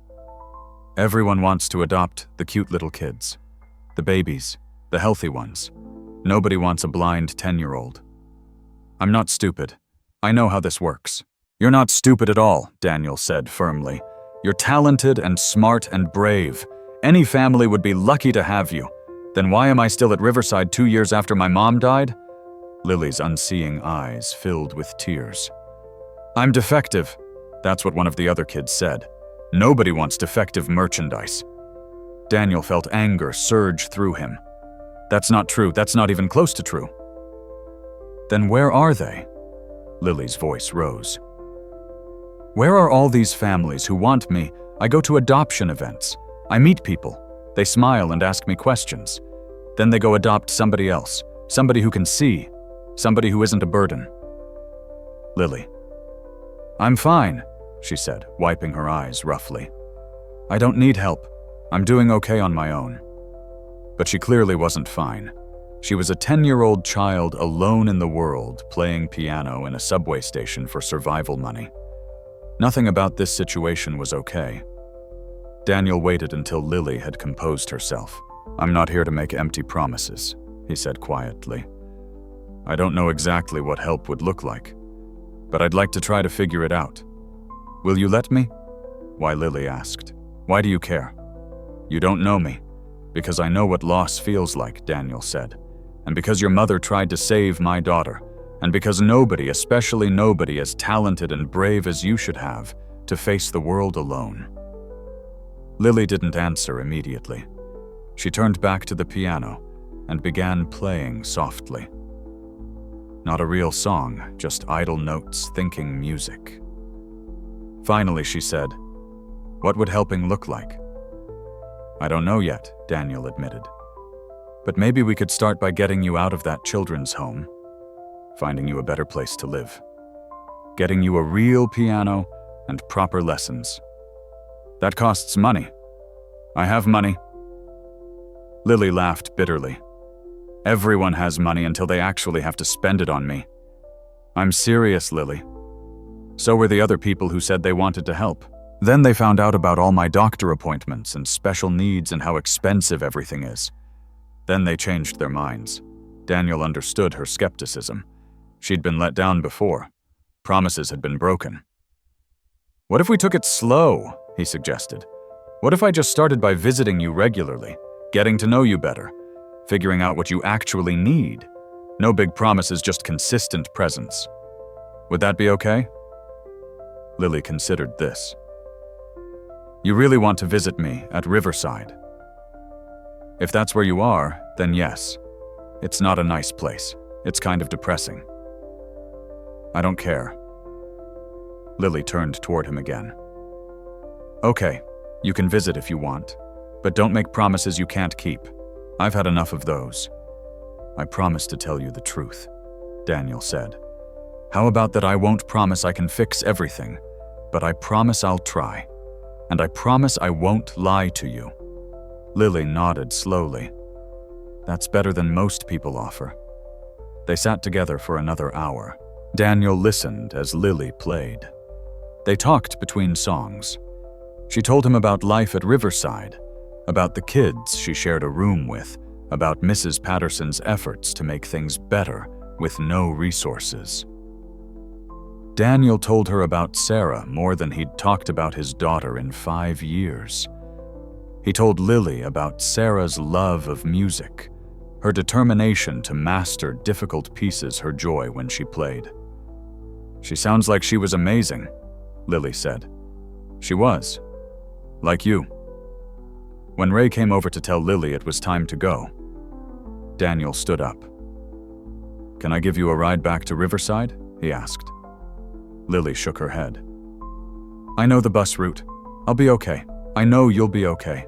"Everyone wants to adopt the cute little kids. The babies, the healthy ones. Nobody wants a blind 10-year-old. I'm not stupid. I know how this works." "You're not stupid at all," Daniel said firmly. "You're talented and smart and brave. Any family would be lucky to have you. Then why am I still at Riverside 2 years after my mom died?" Lily's unseeing eyes filled with tears. "I'm defective. That's what one of the other kids said. Nobody wants defective merchandise." Daniel felt anger surge through him. "That's not true. That's not even close to true." "Then where are they?" Lily's voice rose. "Where are all these families who want me? I go to adoption events. I meet people. They smile and ask me questions. Then they go adopt somebody else, somebody who can see, somebody who isn't a burden." Lily. "I'm fine," she said, wiping her eyes roughly. "I don't need help. I'm doing okay on my own." But she clearly wasn't fine. She was a 10-year-old child alone in the world, playing piano in a subway station for survival money. Nothing about this situation was okay. Daniel waited until Lily had composed herself. "I'm not here to make empty promises," he said quietly. "I don't know exactly what help would look like, but I'd like to try to figure it out. Will you let me?" "Why?" Lily asked. "Why do you care?" "You don't know me." "Because I know what loss feels like," Daniel said. "And because your mother tried to save my daughter. And because nobody, especially nobody as talented and brave as you should have, to face the world alone." Lily didn't answer immediately. She turned back to the piano and began playing softly. Not a real song, just idle notes, thinking music. Finally, she said, "What would helping look like?" "I don't know yet," Daniel admitted. "But maybe we could start by getting you out of that children's home, finding you a better place to live, getting you a real piano and proper lessons. That costs money. I have money." Lily laughed bitterly. "Everyone has money until they actually have to spend it on me." "I'm serious, Lily. So were the other people who said they wanted to help. Then they found out about all my doctor appointments and special needs and how expensive everything is. Then they changed their minds." Daniel understood her skepticism. She'd been let down before. Promises had been broken. "What if we took it slow?" he suggested. What if I just started by visiting you regularly, getting to know you better, figuring out what you actually need? No big promises, just consistent presence. Would that be okay? Lily considered this. You really want to visit me at Riverside? If that's where you are, then yes. It's not a nice place. It's kind of depressing. I don't care. Lily turned toward him again. Okay, you can visit if you want, but don't make promises you can't keep. I've had enough of those. I promise to tell you the truth, Daniel said. How about that I won't promise I can fix everything, but I promise I'll try, and I promise I won't lie to you. Lily nodded slowly. That's better than most people offer. They sat together for another hour. Daniel listened as Lily played. They talked between songs. She told him about life at Riverside, about the kids she shared a room with, about Mrs. Patterson's efforts to make things better with no resources. Daniel told her about Sarah more than he'd talked about his daughter in 5 years. He told Lily about Sarah's love of music, her determination to master difficult pieces, her joy when she played. She sounds like she was amazing, Lily said. She was. Like you. When Ray came over to tell Lily it was time to go, Daniel stood up. Can I give you a ride back to Riverside? He asked. Lily shook her head. I know the bus route. I'll be okay. I know you'll be okay.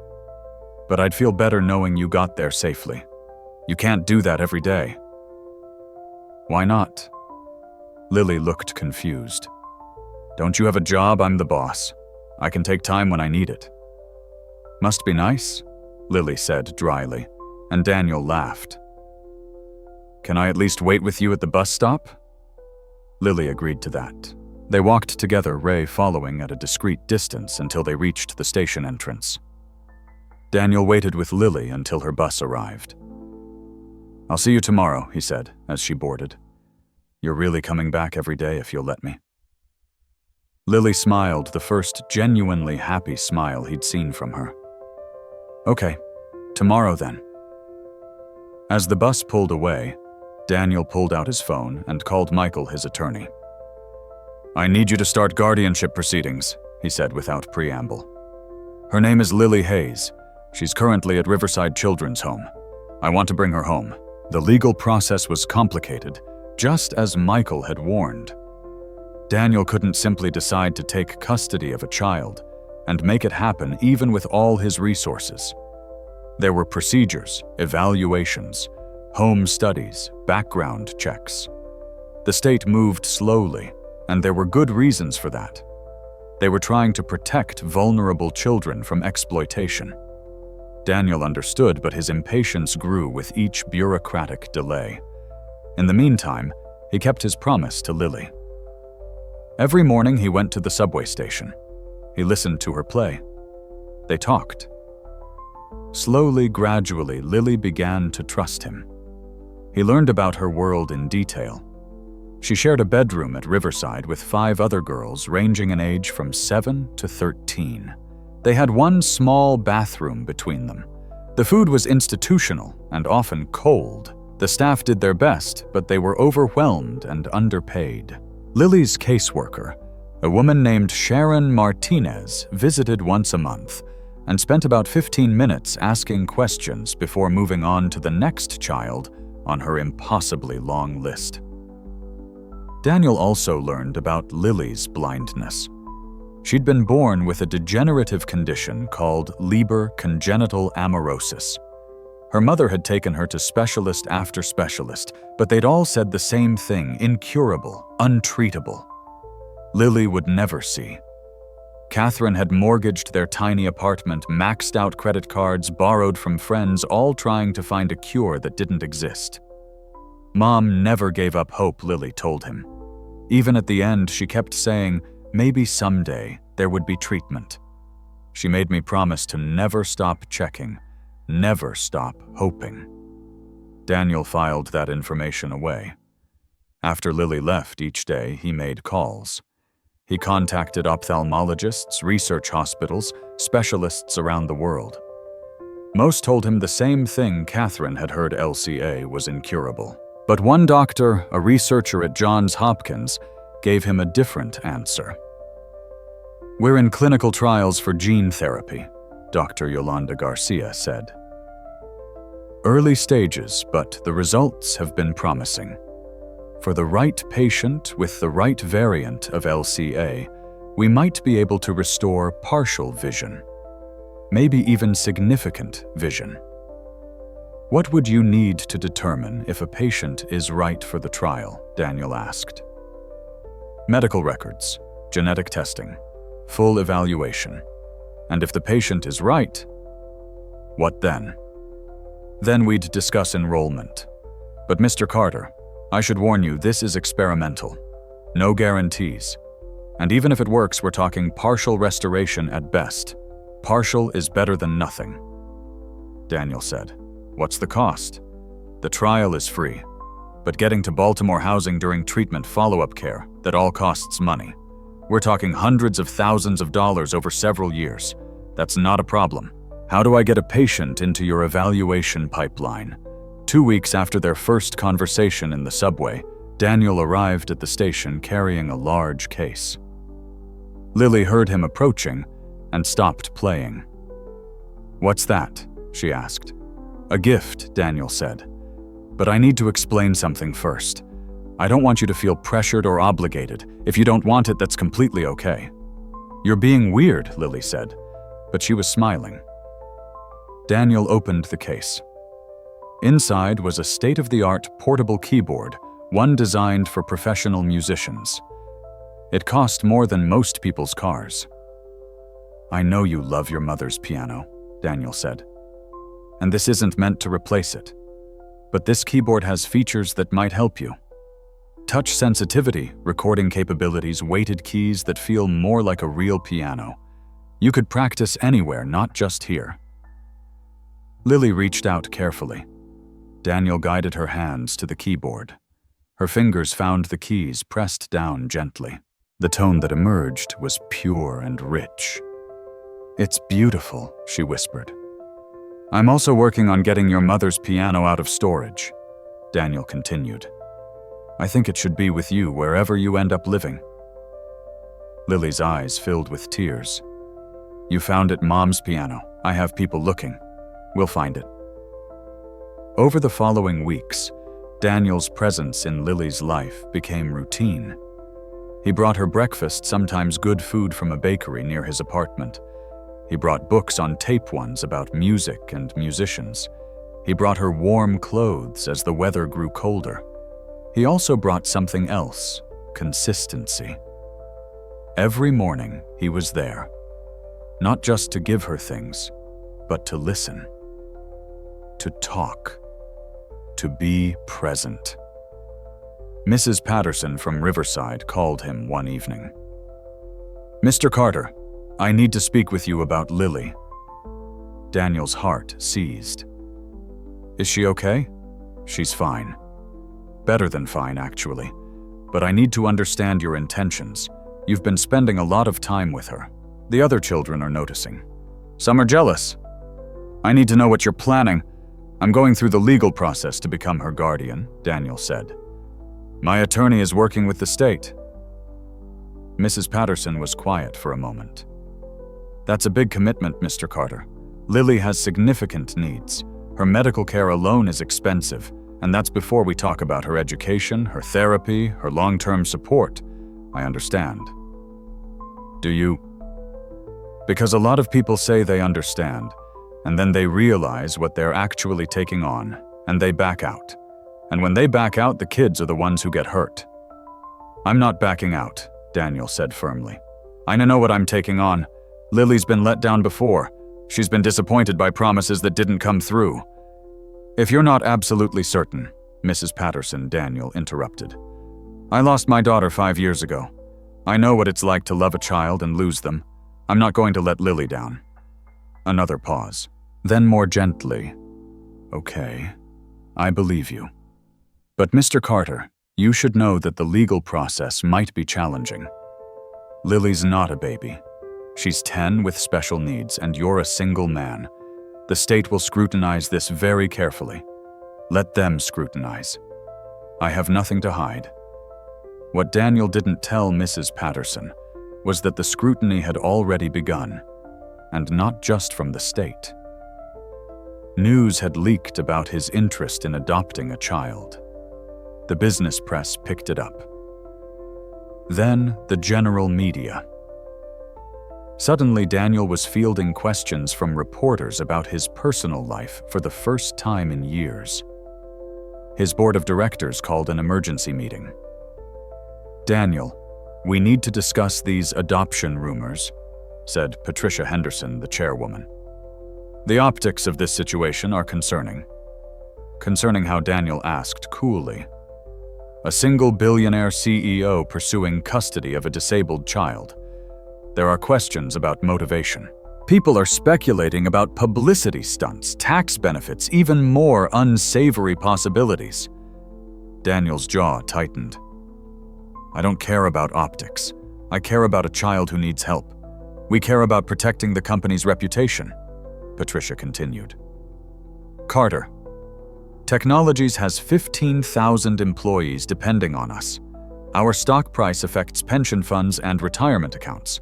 But I'd feel better knowing you got there safely. You can't do that every day. Why not? Lily looked confused. Don't you have a job? I'm the boss. I can take time when I need it. Must be nice, Lily said dryly, and Daniel laughed. Can I at least wait with you at the bus stop? Lily agreed to that. They walked together, Ray following at a discreet distance until they reached the station entrance. Daniel waited with Lily until her bus arrived. I'll see you tomorrow, he said as she boarded. You're really coming back every day if you'll let me. Lily smiled, the first genuinely happy smile he'd seen from her. Okay, tomorrow then. As the bus pulled away, Daniel pulled out his phone and called Michael, his attorney. I need you to start guardianship proceedings, he said without preamble. Her name is Lily Hayes. She's currently at Riverside Children's Home. I want to bring her home. The legal process was complicated, just as Michael had warned. Daniel couldn't simply decide to take custody of a child and make it happen even with all his resources. There were procedures, evaluations, home studies, background checks. The state moved slowly, and there were good reasons for that. They were trying to protect vulnerable children from exploitation. Daniel understood, but his impatience grew with each bureaucratic delay. In the meantime, he kept his promise to Lily. Every morning he went to the subway station. He listened to her play. They talked. Slowly, gradually, Lily began to trust him. He learned about her world in detail. She shared a bedroom at Riverside with 5 other girls ranging in age from 7 to 13. They had one small bathroom between them. The food was institutional and often cold. The staff did their best, but they were overwhelmed and underpaid. Lily's caseworker, a woman named Sharon Martinez, visited once a month and spent about 15 minutes asking questions before moving on to the next child on her impossibly long list. Daniel also learned about Lily's blindness. She'd been born with a degenerative condition called Leber congenital amaurosis. Her mother had taken her to specialist after specialist, but they'd all said the same thing: incurable, untreatable. Lily would never see. Catherine had mortgaged their tiny apartment, maxed out credit cards, borrowed from friends, all trying to find a cure that didn't exist. Mom never gave up hope, Lily told him. Even at the end, she kept saying, maybe someday there would be treatment. She made me promise to never stop checking, never stop hoping. Daniel filed that information away. After Lily left each day, he made calls. He contacted ophthalmologists, research hospitals, specialists around the world. Most told him the same thing Catherine had heard LCA was incurable. But one doctor, a researcher at Johns Hopkins, gave him a different answer. "We're in clinical trials for gene therapy," Dr. Yolanda Garcia said. "Early stages, but the results have been promising. For the right patient with the right variant of LCA, we might be able to restore partial vision, maybe even significant vision." "What would you need to determine if a patient is right for the trial?" Daniel asked. "Medical records, genetic testing, full evaluation. And if the patient is right, what then?" "Then we'd discuss enrollment. But Mr. Carter, I should warn you, this is experimental. No guarantees. And even if it works, we're talking partial restoration at best. Partial is better than nothing." Daniel said, "What's the cost?" "The trial is free. But getting to Baltimore housing during treatment follow-up care, that all costs money. We're talking hundreds of thousands of dollars over several years. That's not a problem. How do I get a patient into your evaluation pipeline?" 2 weeks after their first conversation in the subway, Daniel arrived at the station carrying a large case. Lily heard him approaching and stopped playing. "What's that?" she asked. "A gift," Daniel said. "But I need to explain something first. I don't want you to feel pressured or obligated. If you don't want it, that's completely okay." "You're being weird," Lily said, but she was smiling. Daniel opened the case. Inside was a state-of-the-art portable keyboard, one designed for professional musicians. It cost more than most people's cars. "I know you love your mother's piano," Daniel said. "And this isn't meant to replace it. But this keyboard has features that might help you. Touch sensitivity, recording capabilities, weighted keys that feel more like a real piano. You could practice anywhere, not just here." Lily reached out carefully. Daniel guided her hands to the keyboard. Her fingers found the keys pressed down gently. The tone that emerged was pure and rich. "It's beautiful," she whispered. "I'm also working on getting your mother's piano out of storage," Daniel continued. "I think it should be with you wherever you end up living." Lily's eyes filled with tears. "You found it Mom's piano. I have people looking. We'll find it." Over the following weeks, Daniel's presence in Lily's life became routine. He brought her breakfast, sometimes good food from a bakery near his apartment. He brought books on tape ones about music and musicians. He brought her warm clothes as the weather grew colder. He also brought something else: consistency. Every morning, he was there. Not just to give her things, but to listen. To talk. To be present. Mrs. Patterson from Riverside called him one evening. "Mr. Carter, I need to speak with you about Lily." Daniel's heart seized. "Is she okay?" "She's fine. Better than fine, actually. But I need to understand your intentions. You've been spending a lot of time with her. The other children are noticing. Some are jealous. I need to know what you're planning. I'm going through the legal process to become her guardian," Daniel said. "My attorney is working with the state." Mrs. Patterson was quiet for a moment. "That's a big commitment, Mr. Carter. Lily has significant needs. Her medical care alone is expensive, and that's before we talk about her education, her therapy, her long-term support. I understand." "Do you?" "Because a lot of people say they understand, and then they realize what they're actually taking on, and they back out. And when they back out, the kids are the ones who get hurt." "I'm not backing out," Daniel said firmly. "I know what I'm taking on. Lily's been let down before. She's been disappointed by promises that didn't come through." "If you're not absolutely certain," Mrs. Patterson, Daniel interrupted. "I lost my daughter 5 years ago. I know what it's like to love a child and lose them. I'm not going to let Lily down." Another pause. Then more gently, "Okay, I believe you. But Mr. Carter, you should know that the legal process might be challenging. Lily's not a baby. She's 10 with special needs, and you're a single man. The state will scrutinize this very carefully. Let them scrutinize. I have nothing to hide. What Daniel didn't tell Mrs. Patterson was that the scrutiny had already begun, and not just from the state. News had leaked about his interest in adopting a child. The business press picked it up. Then the general media. Suddenly, Daniel was fielding questions from reporters about his personal life for the first time in years. His board of directors called an emergency meeting. "Daniel, we need to discuss these adoption rumors," said Patricia Henderson, the chairwoman. "The optics of this situation are concerning." Concerning how Daniel asked coolly. "A single billionaire CEO pursuing custody of a disabled child. There are questions about motivation. People are speculating about publicity stunts, tax benefits, even more unsavory possibilities." Daniel's jaw tightened. "I don't care about optics. I care about a child who needs help. We care about protecting the company's reputation," Patricia continued. "Carter, Technologies has 15,000 employees depending on us. Our stock price affects pension funds and retirement accounts.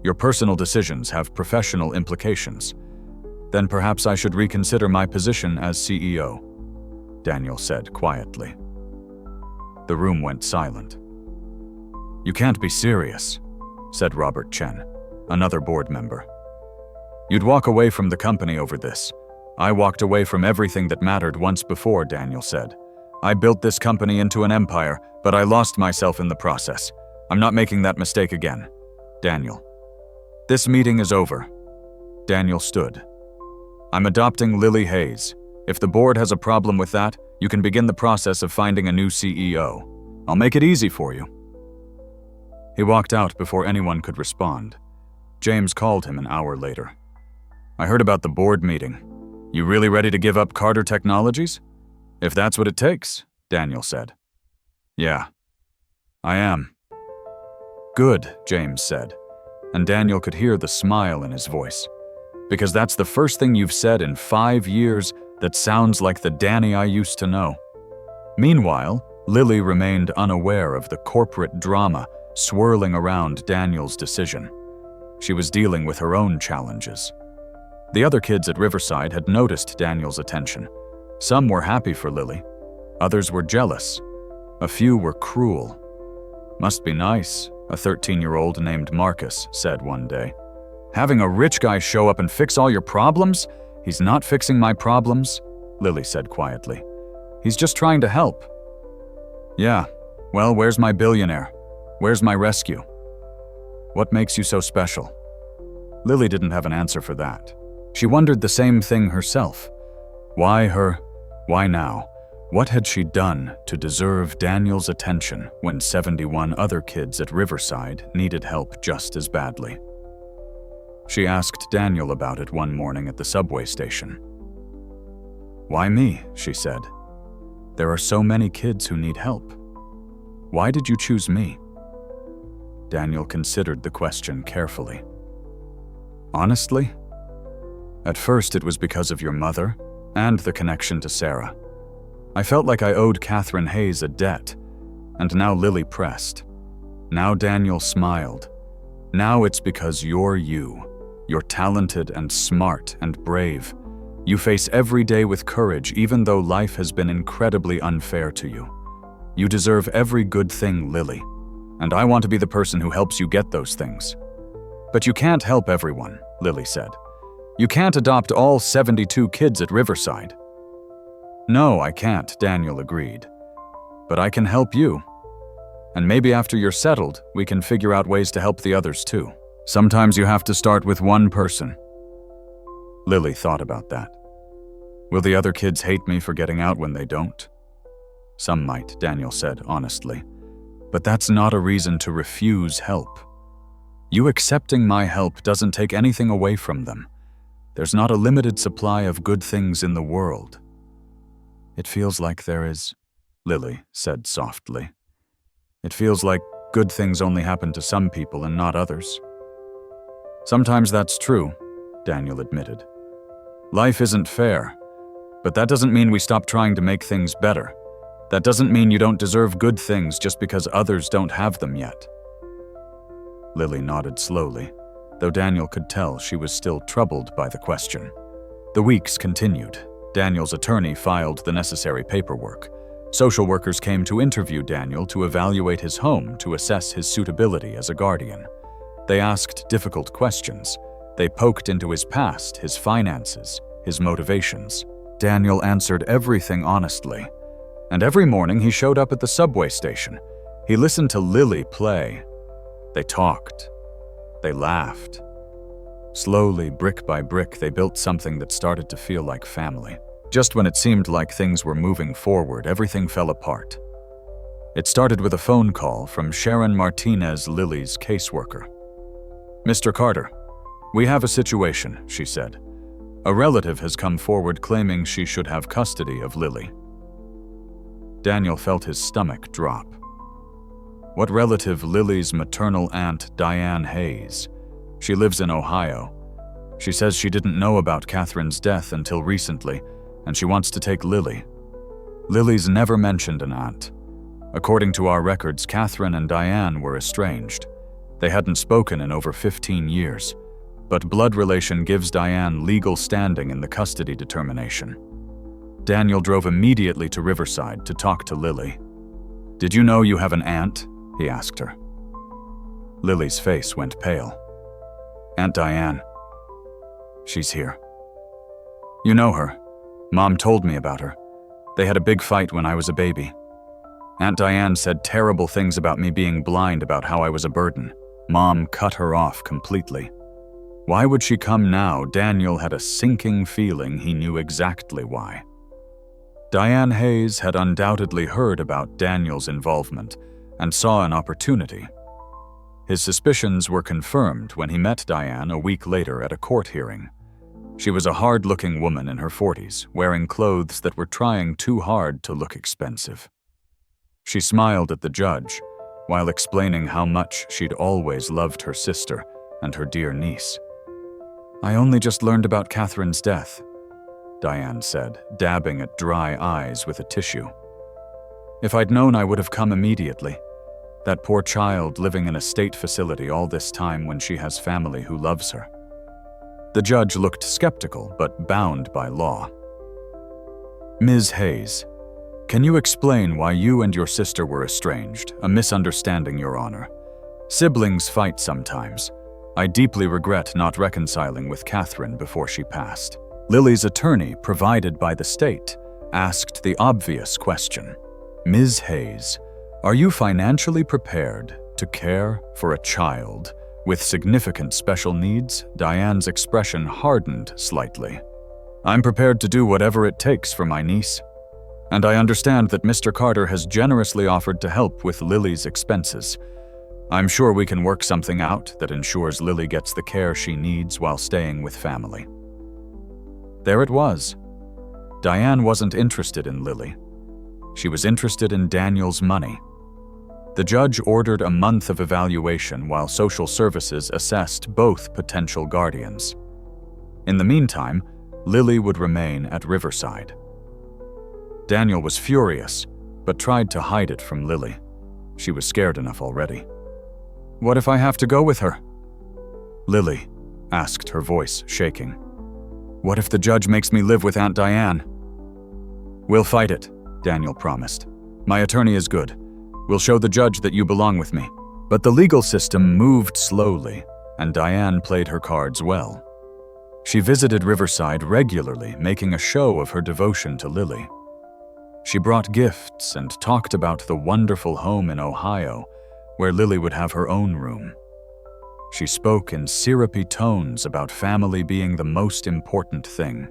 Your personal decisions have professional implications. Then perhaps I should reconsider my position as CEO," Daniel said quietly. The room went silent. "You can't be serious," said Robert Chen, another board member. "You'd walk away from the company over this. I walked away from everything that mattered once before," Daniel said. "I built this company into an empire, but I lost myself in the process. I'm not making that mistake again." Daniel. "This meeting is over." Daniel stood. "I'm adopting Lily Hayes. If the board has a problem with that, you can begin the process of finding a new CEO. I'll make it easy for you." He walked out before anyone could respond. James called him an hour later. "I heard about the board meeting. You really ready to give up Carter Technologies?" "If that's what it takes," Daniel said. "Yeah, I am." "Good," James said, and Daniel could hear the smile in his voice. "Because that's the first thing you've said in 5 years that sounds like the Danny I used to know." Meanwhile, Lily remained unaware of the corporate drama swirling around Daniel's decision. She was dealing with her own challenges. The other kids at Riverside had noticed Daniel's attention. Some were happy for Lily. Others were jealous. A few were cruel. "Must be nice," a 13-year-old named Marcus said one day. "Having a rich guy show up and fix all your problems? He's not fixing my problems," Lily said quietly. "He's just trying to help." "Yeah, well, where's my billionaire? Where's my rescue? What makes you so special?" Lily didn't have an answer for that. She wondered the same thing herself. Why her? Why now? What had she done to deserve Daniel's attention when 71 other kids at Riverside needed help just as badly? She asked Daniel about it one morning at the subway station. "Why me?" she said. "There are so many kids who need help. Why did you choose me?" Daniel considered the question carefully. "Honestly, at first it was because of your mother and the connection to Sarah. I felt like I owed Catherine Hayes a debt, and now Lily pressed. Now Daniel smiled. Now it's because you're you. You're talented and smart and brave. You face every day with courage even though life has been incredibly unfair to you. You deserve every good thing, Lily, and I want to be the person who helps you get those things." "But you can't help everyone," Lily said. "You can't adopt all 72 kids at Riverside." "No, I can't," Daniel agreed. "But I can help you. And maybe after you're settled, we can figure out ways to help the others too. Sometimes you have to start with one person." Lily thought about that. "Will the other kids hate me for getting out when they don't?" "Some might," Daniel said honestly. "But that's not a reason to refuse help. You accepting my help doesn't take anything away from them. There's not a limited supply of good things in the world." "It feels like there is," Lily said softly. "It feels like Good things only happen to some people and not others. Sometimes that's true, Daniel admitted. Life isn't fair, but that doesn't mean we stop trying to make things better. That doesn't mean you don't deserve good things just because others don't have them yet. Lily nodded slowly, though Daniel could tell she was still troubled by the question. The weeks continued. Daniel's attorney filed the necessary paperwork. Social workers came to interview Daniel to evaluate his home to assess his suitability as a guardian. They asked difficult questions. They poked into his past, his finances, his motivations. Daniel answered everything honestly. And every morning he showed up at the subway station. He listened to Lily play. They talked. They laughed. Slowly, brick by brick, they built something that started to feel like family. Just when it seemed like things were moving forward, everything fell apart. It started with a phone call from Sharon Martinez, Lily's caseworker. "Mr. Carter, we have a situation," she said. "A relative has come forward claiming she should have custody of Lily." Daniel felt his stomach drop. What relative? Lily's maternal aunt, Diane Hayes. She lives in Ohio. She says she didn't know about Catherine's death until recently, and she wants to take Lily. Lily's never mentioned an aunt. According to our records, Catherine and Diane were estranged. They hadn't spoken in over 15 years, but blood relation gives Diane legal standing in the custody determination. Daniel drove immediately to Riverside to talk to Lily. "Did you know you have an aunt?" he asked her. Lily's face went pale. "Aunt Diane. She's here." "You know her. Mom told me about her. They had a big fight when I was a baby. Aunt Diane said terrible things about me being blind, about how I was a burden. Mom cut her off completely. Why would she come now?" Daniel had a sinking feeling he knew exactly why. Diane Hayes had undoubtedly heard about Daniel's involvement and saw an opportunity. His suspicions were confirmed when he met Diane a week later at a court hearing. She was a hard-looking woman in her 40s, wearing clothes that were trying too hard to look expensive. She smiled at the judge while explaining how much she'd always loved her sister and her dear niece. "I only just learned about Catherine's death," Diane said, dabbing at dry eyes with a tissue. "If I'd known, I would have come immediately. That poor child living in a state facility all this time when she has family who loves her." The judge looked skeptical, but bound by law. "Ms. Hayes, can you explain why you and your sister were estranged? A misunderstanding, Your Honor. Siblings fight sometimes. I deeply regret not reconciling with Catherine before she passed." Lily's attorney, provided by the state, asked the obvious question. "Ms. Hayes, are you financially prepared to care for a child with significant special needs?" Diane's expression hardened slightly. "I'm prepared to do whatever it takes for my niece. And I understand that Mr. Carter has generously offered to help with Lily's expenses. I'm sure we can work something out that ensures Lily gets the care she needs while staying with family." There it was. Diane wasn't interested in Lily. She was interested in Daniel's money. The judge ordered a month of evaluation while social services assessed both potential guardians. In the meantime, Lily would remain at Riverside. Daniel was furious, but tried to hide it from Lily. She was scared enough already. "What if I have to go with her?" Lily asked, her voice shaking. "What if the judge makes me live with Aunt Diane?" "We'll fight it," Daniel promised. "My attorney is good. We'll show the judge that you belong with me." But the legal system moved slowly, and Diane played her cards well. She visited Riverside regularly, making a show of her devotion to Lily. She brought gifts and talked about the wonderful home in Ohio, where Lily would have her own room. She spoke in syrupy tones about family being the most important thing.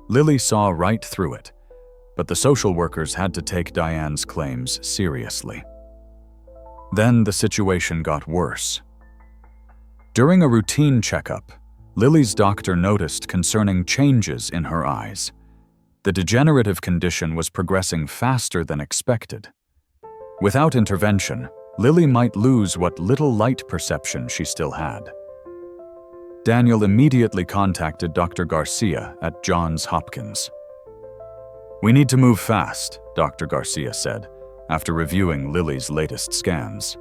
Lily saw right through it, but the social workers had to take Diane's claims seriously. Then the situation got worse. During a routine checkup, Lily's doctor noticed concerning changes in her eyes. The degenerative condition was progressing faster than expected. Without intervention, Lily might lose what little light perception she still had. Daniel immediately contacted Dr. Garcia at Johns Hopkins. "We need to move fast," Dr. Garcia said, after reviewing Lily's latest scans.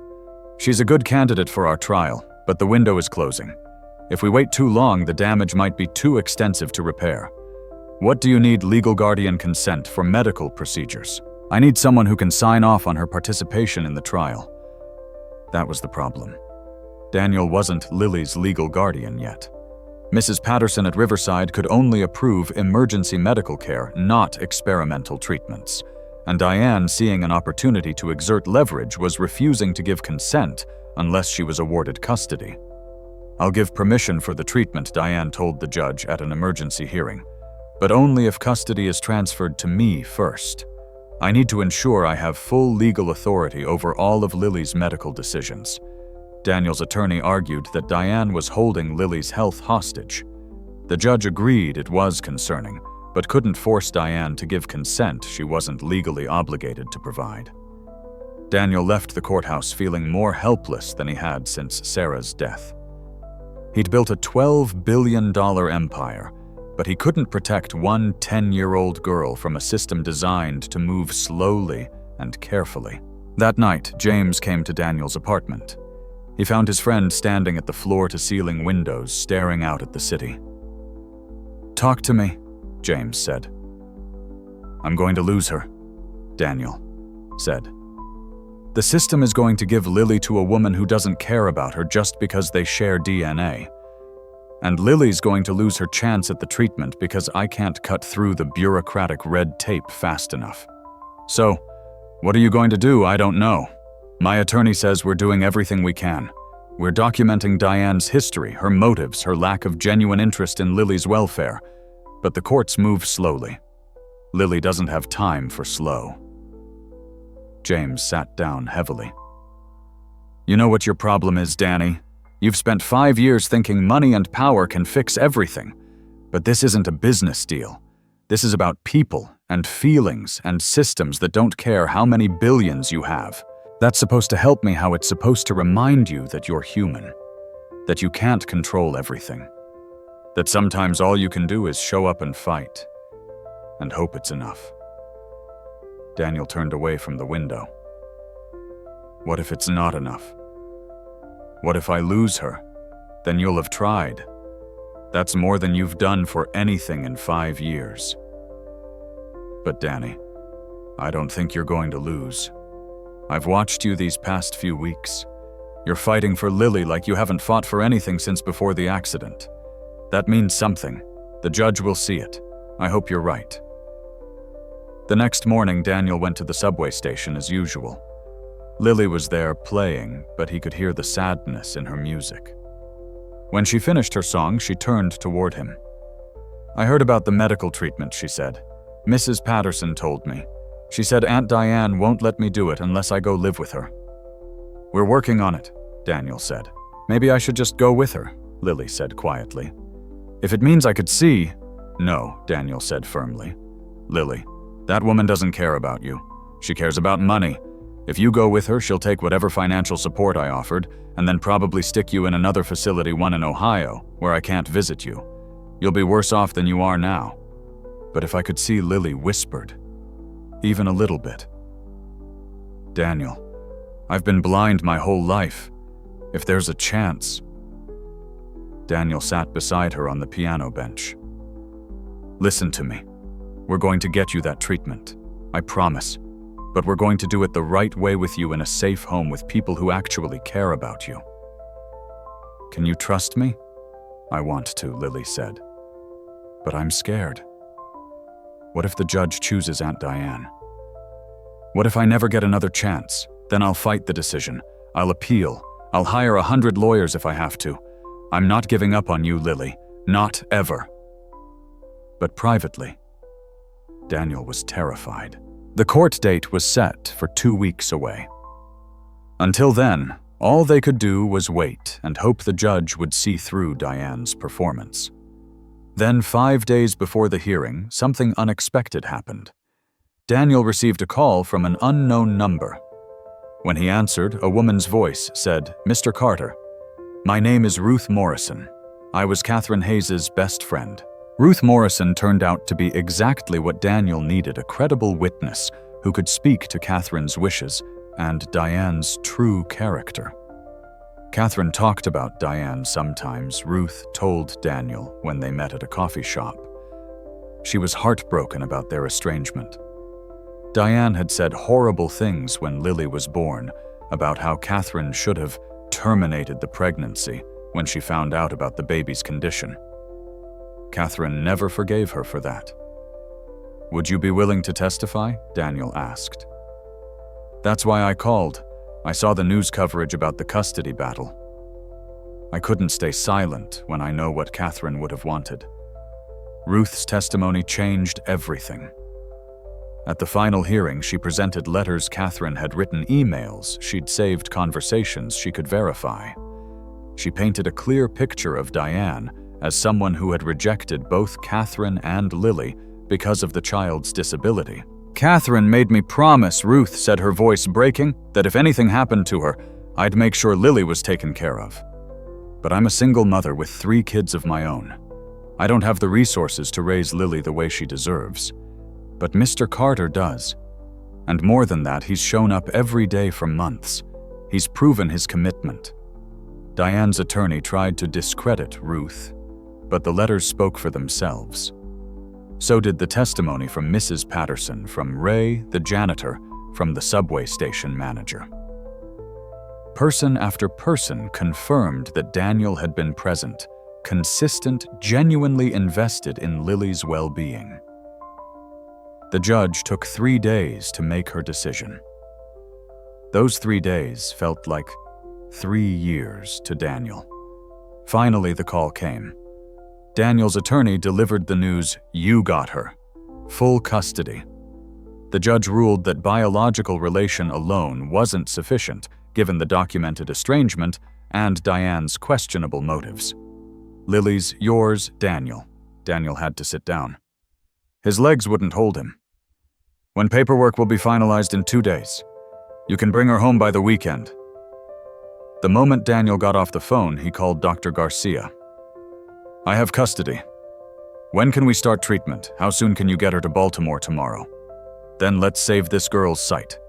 "She's a good candidate for our trial, but the window is closing. If we wait too long, the damage might be too extensive to repair. What do you need legal guardian consent for medical procedures? I need someone who can sign off on her participation in the trial." That was the problem. Daniel wasn't Lily's legal guardian yet. Mrs. Patterson at Riverside could only approve emergency medical care, not experimental treatments. And Diane, seeing an opportunity to exert leverage, was refusing to give consent unless she was awarded custody. "I'll give permission for the treatment," Diane told the judge at an emergency hearing, "but only if custody is transferred to me first. I need to ensure I have full legal authority over all of Lily's medical decisions." Daniel's attorney argued that Diane was holding Lily's health hostage. The judge agreed it was concerning, but couldn't force Diane to give consent she wasn't legally obligated to provide. Daniel left the courthouse feeling more helpless than he had since Sarah's death. He'd built a $12 billion empire, but he couldn't protect one 10-year-old girl from a system designed to move slowly and carefully. That night, James came to Daniel's apartment. He found his friend standing at the floor-to-ceiling windows, staring out at the city. "Talk to me," James said. "I'm going to lose her," Daniel said. "The system is going to give Lily to a woman who doesn't care about her just because they share DNA. And Lily's going to lose her chance at the treatment because I can't cut through the bureaucratic red tape fast enough. So, what are you going to do? I don't know. My attorney says we're doing everything we can. We're documenting Diane's history, her motives, her lack of genuine interest in Lily's welfare. But the courts move slowly. Lily doesn't have time for slow." James sat down heavily. "You know what your problem is, Danny? You've spent 5 years thinking money and power can fix everything. But this isn't a business deal. This is about people and feelings and systems that don't care how many billions you have. That's supposed to help me how it's supposed to remind you that you're human, that you can't control everything, that sometimes all you can do is show up and fight, and hope it's enough." Daniel turned away from the window. "What if it's not enough? What if I lose her? Then you'll have tried. That's more than you've done for anything in 5 years." "But Danny, I don't think you're going to lose. I've watched you these past few weeks. You're fighting for Lily like you haven't fought for anything since before the accident. That means something. The judge will see it. I hope you're right." The next morning, Daniel went to the subway station as usual. Lily was there playing, but he could hear the sadness in her music. When she finished her song, she turned toward him. "I heard about the medical treatment," she said. "Mrs. Patterson told me. She said Aunt Diane won't let me do it unless I go live with her." "We're working on it," Daniel said. "Maybe I should just go with her," Lily said quietly. "If it means I could see—" "No," Daniel said firmly. "Lily, that woman doesn't care about you. She cares about money. If you go with her, she'll take whatever financial support I offered and then probably stick you in another facility, one in Ohio, where I can't visit you. You'll be worse off than you are now." But if I could see, Lily whispered, "Even a little bit." "Daniel, I've been blind my whole life. If there's a chance—" Daniel sat beside her on the piano bench. "Listen to me. We're going to get you that treatment. I promise. But we're going to do it the right way with you in a safe home with people who actually care about you." "Can you trust me?" "I want to," Lily said. "But I'm scared. What if the judge chooses Aunt Diane? What if I never get another chance? Then I'll fight the decision. I'll appeal. I'll hire 100 lawyers if I have to. I'm not giving up on you, Lily. Not ever." But privately, Daniel was terrified. The court date was set for 2 weeks away. Until then, all they could do was wait and hope the judge would see through Diane's performance. Then, 5 days before the hearing, something unexpected happened. Daniel received a call from an unknown number. When he answered, a woman's voice said, "Mr. Carter, my name is Ruth Morrison. I was Catherine Hayes' best friend." Ruth Morrison turned out to be exactly what Daniel needed, a credible witness who could speak to Catherine's wishes and Diane's true character. Catherine talked about Diane sometimes, Ruth told Daniel when they met at a coffee shop. She was heartbroken about their estrangement. Diane had said horrible things when Lily was born about how Catherine should have terminated the pregnancy when she found out about the baby's condition. Catherine never forgave her for that. "Would you be willing to testify?" Daniel asked. "That's why I called. I saw the news coverage about the custody battle. I couldn't stay silent when I know what Catherine would have wanted." Ruth's testimony changed everything. At the final hearing, she presented letters Catherine had written, emails she'd saved, conversations she could verify. She painted a clear picture of Diane as someone who had rejected both Catherine and Lily because of the child's disability. "Catherine made me promise," Ruth said, her voice breaking, "that if anything happened to her, I'd make sure Lily was taken care of. But I'm a single mother with 3 kids of my own. I don't have the resources to raise Lily the way she deserves. But Mr. Carter does. And more than that, he's shown up every day for months. He's proven his commitment." Diane's attorney tried to discredit Ruth, but the letters spoke for themselves. So did the testimony from Mrs. Patterson, from Ray, the janitor, from the subway station manager. Person after person confirmed that Daniel had been present, consistent, genuinely invested in Lily's well-being. The judge took 3 days to make her decision. Those 3 days felt like 3 years to Daniel. Finally, the call came. Daniel's attorney delivered the news, "You got her. Full custody." The judge ruled that biological relation alone wasn't sufficient, given the documented estrangement and Diane's questionable motives. "Lily's yours, Daniel." Daniel had to sit down. His legs wouldn't hold him. "When paperwork will be finalized in 2 days. You can bring her home by the weekend." The moment Daniel got off the phone, he called Dr. Garcia. "I have custody. When can we start treatment? How soon can you get her to Baltimore tomorrow? Then let's save this girl's sight."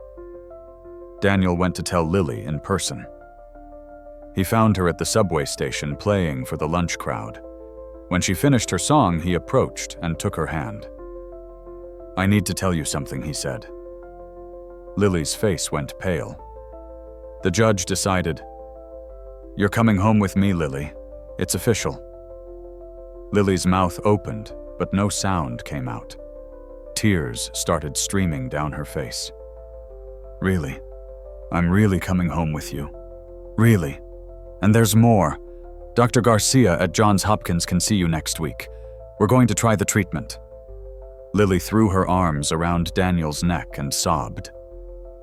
Daniel went to tell Lily in person. He found her at the subway station playing for the lunch crowd. When she finished her song, he approached and took her hand. "I need to tell you something," he said. Lily's face went pale. The judge decided, "You're coming home with me, Lily. It's official." Lily's mouth opened, but no sound came out. Tears started streaming down her face. "Really? I'm really coming home with you. Really? And there's more. Dr. Garcia at Johns Hopkins can see you next week. We're going to try the treatment." Lily threw her arms around Daniel's neck and sobbed.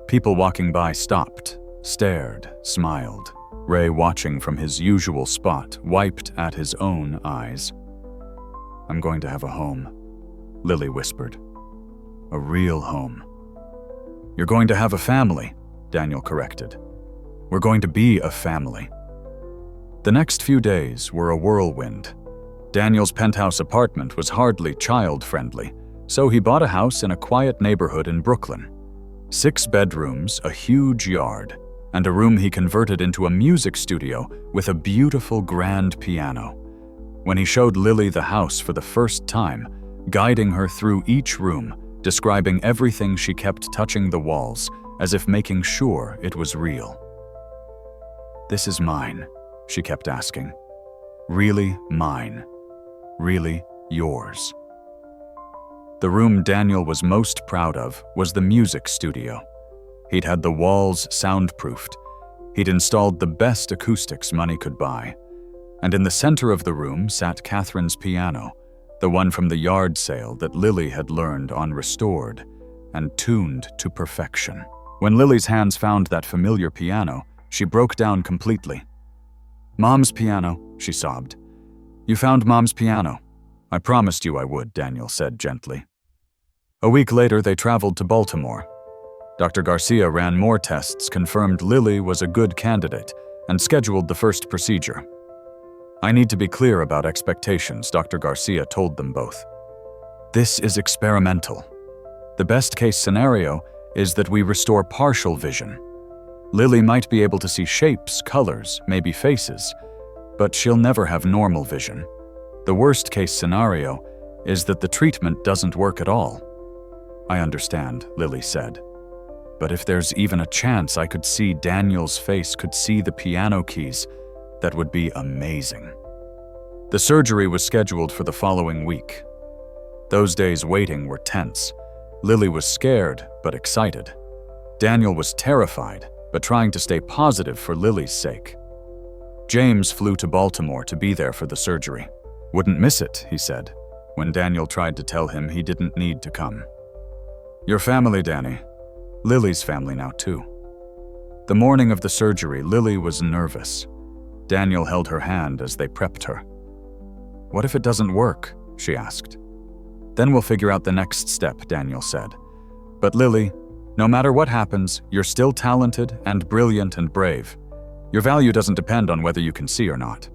People walking by stopped, stared, smiled. Ray, watching from his usual spot, wiped at his own eyes. "I'm going to have a home," Lily whispered. "A real home." "You're going to have a family," Daniel corrected. "We're going to be a family." The next few days were a whirlwind. Daniel's penthouse apartment was hardly child-friendly, so he bought a house in a quiet neighborhood in Brooklyn. 6 bedrooms, a huge yard, and a room he converted into a music studio with a beautiful grand piano. When he showed Lily the house for the first time, guiding her through each room, describing everything, she kept touching the walls, as if making sure it was real. "This is mine," she kept asking. "Really mine? Really yours?" The room Daniel was most proud of was the music studio. He'd had the walls soundproofed. He'd installed the best acoustics money could buy. And in the center of the room sat Catherine's piano, the one from the yard sale that Lily had learned on restored and tuned to perfection. When Lily's hands found that familiar piano, she broke down completely. "Mom's piano," she sobbed. "You found Mom's piano." "I promised you I would," Daniel said gently. A week later, they traveled to Baltimore. Dr. Garcia ran more tests, confirmed Lily was a good candidate, and scheduled the first procedure. "I need to be clear about expectations," Dr. Garcia told them both. "This is experimental. The best-case scenario is that we restore partial vision. Lily might be able to see shapes, colors, maybe faces, but she'll never have normal vision. The worst-case scenario is that the treatment doesn't work at all." "I understand," Lily said. "But if there's even a chance I could see Daniel's face, could see the piano keys, that would be amazing." The surgery was scheduled for the following week. Those days waiting were tense. Lily was scared, but excited. Daniel was terrified, but trying to stay positive for Lily's sake. James flew to Baltimore to be there for the surgery. "Wouldn't miss it," he said, when Daniel tried to tell him he didn't need to come. "Your family, Danny. Lily's family now, too." The morning of the surgery, Lily was nervous. Daniel held her hand as they prepped her. "What if it doesn't work?" she asked. "Then we'll figure out the next step," Daniel said. "But Lily, no matter what happens, you're still talented and brilliant and brave. Your value doesn't depend on whether you can see or not."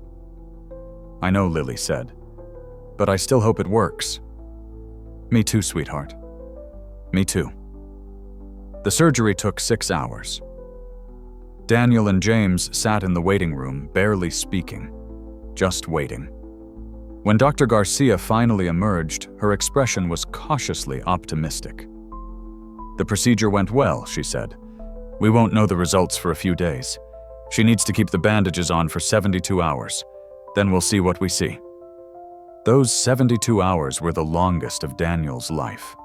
"I know," Lily said, "but I still hope it works." "Me too, sweetheart. Me too." The surgery took 6 hours. Daniel and James sat in the waiting room, barely speaking, just waiting. When Dr. Garcia finally emerged, her expression was cautiously optimistic. "The procedure went well," she said. "We won't know the results for a few days. She needs to keep the bandages on for 72 hours. Then we'll see what we see." Those 72 hours were the longest of Daniel's life.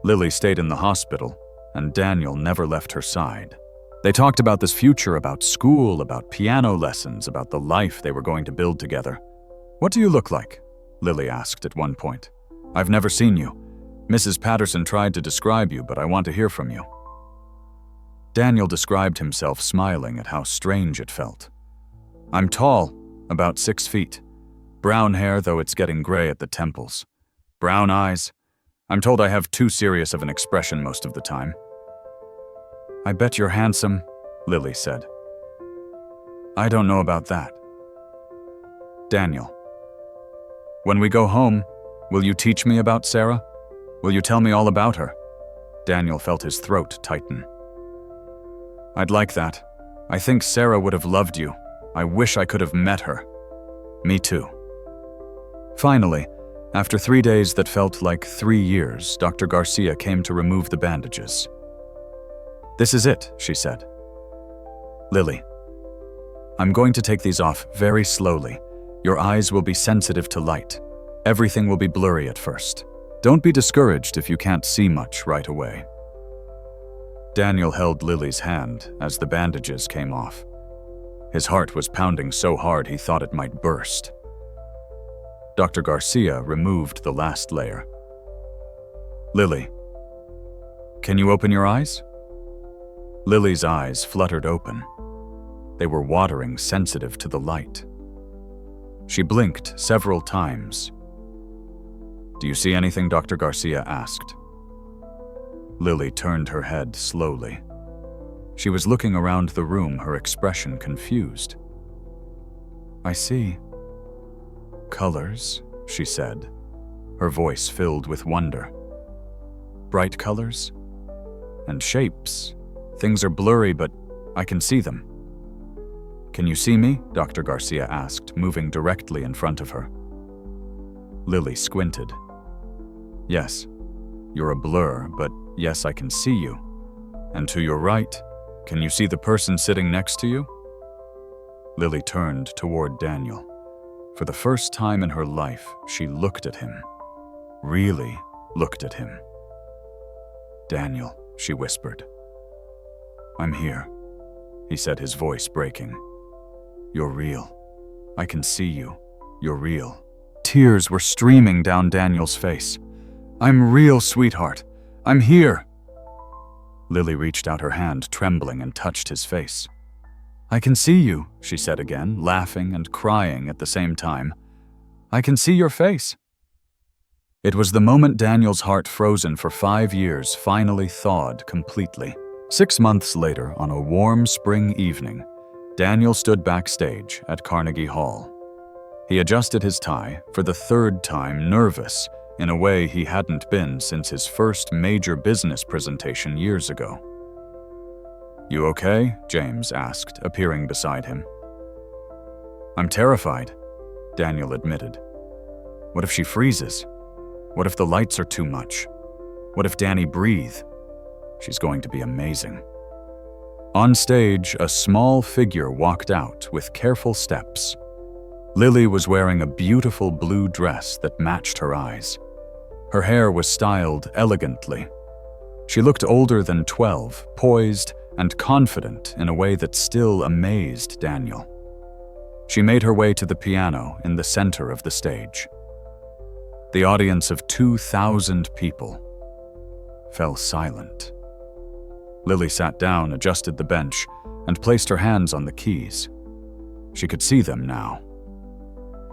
Lily stayed in the hospital, and Daniel never left her side. They talked about this future, about school, about piano lessons, about the life they were going to build together. "What do you look like?" Lily asked at one point. "I've never seen you. Mrs. Patterson tried to describe you, but I want to hear from you." Daniel described himself, smiling at how strange it felt. "I'm tall, about 6 feet. Brown hair, though it's getting gray at the temples. Brown eyes. I'm told I have too serious of an expression most of the time." "I bet you're handsome," Lily said. "I don't know about that." Daniel: "When we go home, will you teach me about Sarah? Will you tell me all about her?" Daniel felt his throat tighten. "I'd like that. I think Sarah would have loved you. I wish I could have met her." "Me too." Finally, after 3 days that felt like 3 years, Dr. Garcia came to remove the bandages. "This is it," she said. "Lily, I'm going to take these off very slowly. Your eyes will be sensitive to light. Everything will be blurry at first. Don't be discouraged if you can't see much right away." Daniel held Lily's hand as the bandages came off. His heart was pounding so hard he thought it might burst. Dr. Garcia removed the last layer. "Lily, can you open your eyes?" Lily's eyes fluttered open. They were watering, sensitive to the light. She blinked several times. "Do you see anything?" Dr. Garcia asked. Lily turned her head slowly. She was looking around the room, her expression confused. "I see colors," she said, her voice filled with wonder. "Bright colors and shapes. Things are blurry, but I can see them." "Can you see me?" Dr. Garcia asked, moving directly in front of her. Lily squinted. "Yes, you're a blur, but yes, I can see you. And to your right, can you see the person sitting next to you?" Lily turned toward Daniel. For the first time in her life, she looked at him. Really looked at him. "Daniel," she whispered. "I'm here," he said, his voice breaking. "You're real. I can see you. You're real." Tears were streaming down Daniel's face. "I'm real, sweetheart. I'm here." Lily reached out her hand, trembling, and touched his face. "I can see you," she said again, laughing and crying at the same time. "I can see your face." It was the moment Daniel's heart, frozen for 5 years, finally thawed completely. 6 months later, on a warm spring evening, Daniel stood backstage at Carnegie Hall. He adjusted his tie, for the 3rd time nervous, in a way he hadn't been since his first major business presentation years ago. "You okay?" James asked, appearing beside him. "I'm terrified," Daniel admitted. "What if she freezes? What if the lights are too much? What if Danny breathes? She's going to be amazing." On stage, a small figure walked out with careful steps. Lily was wearing a beautiful blue dress that matched her eyes. Her hair was styled elegantly. She looked older than 12, poised and confident in a way that still amazed Daniel. She made her way to the piano in the center of the stage. The audience of 2,000 people fell silent. Lily sat down, adjusted the bench, and placed her hands on the keys. She could see them now.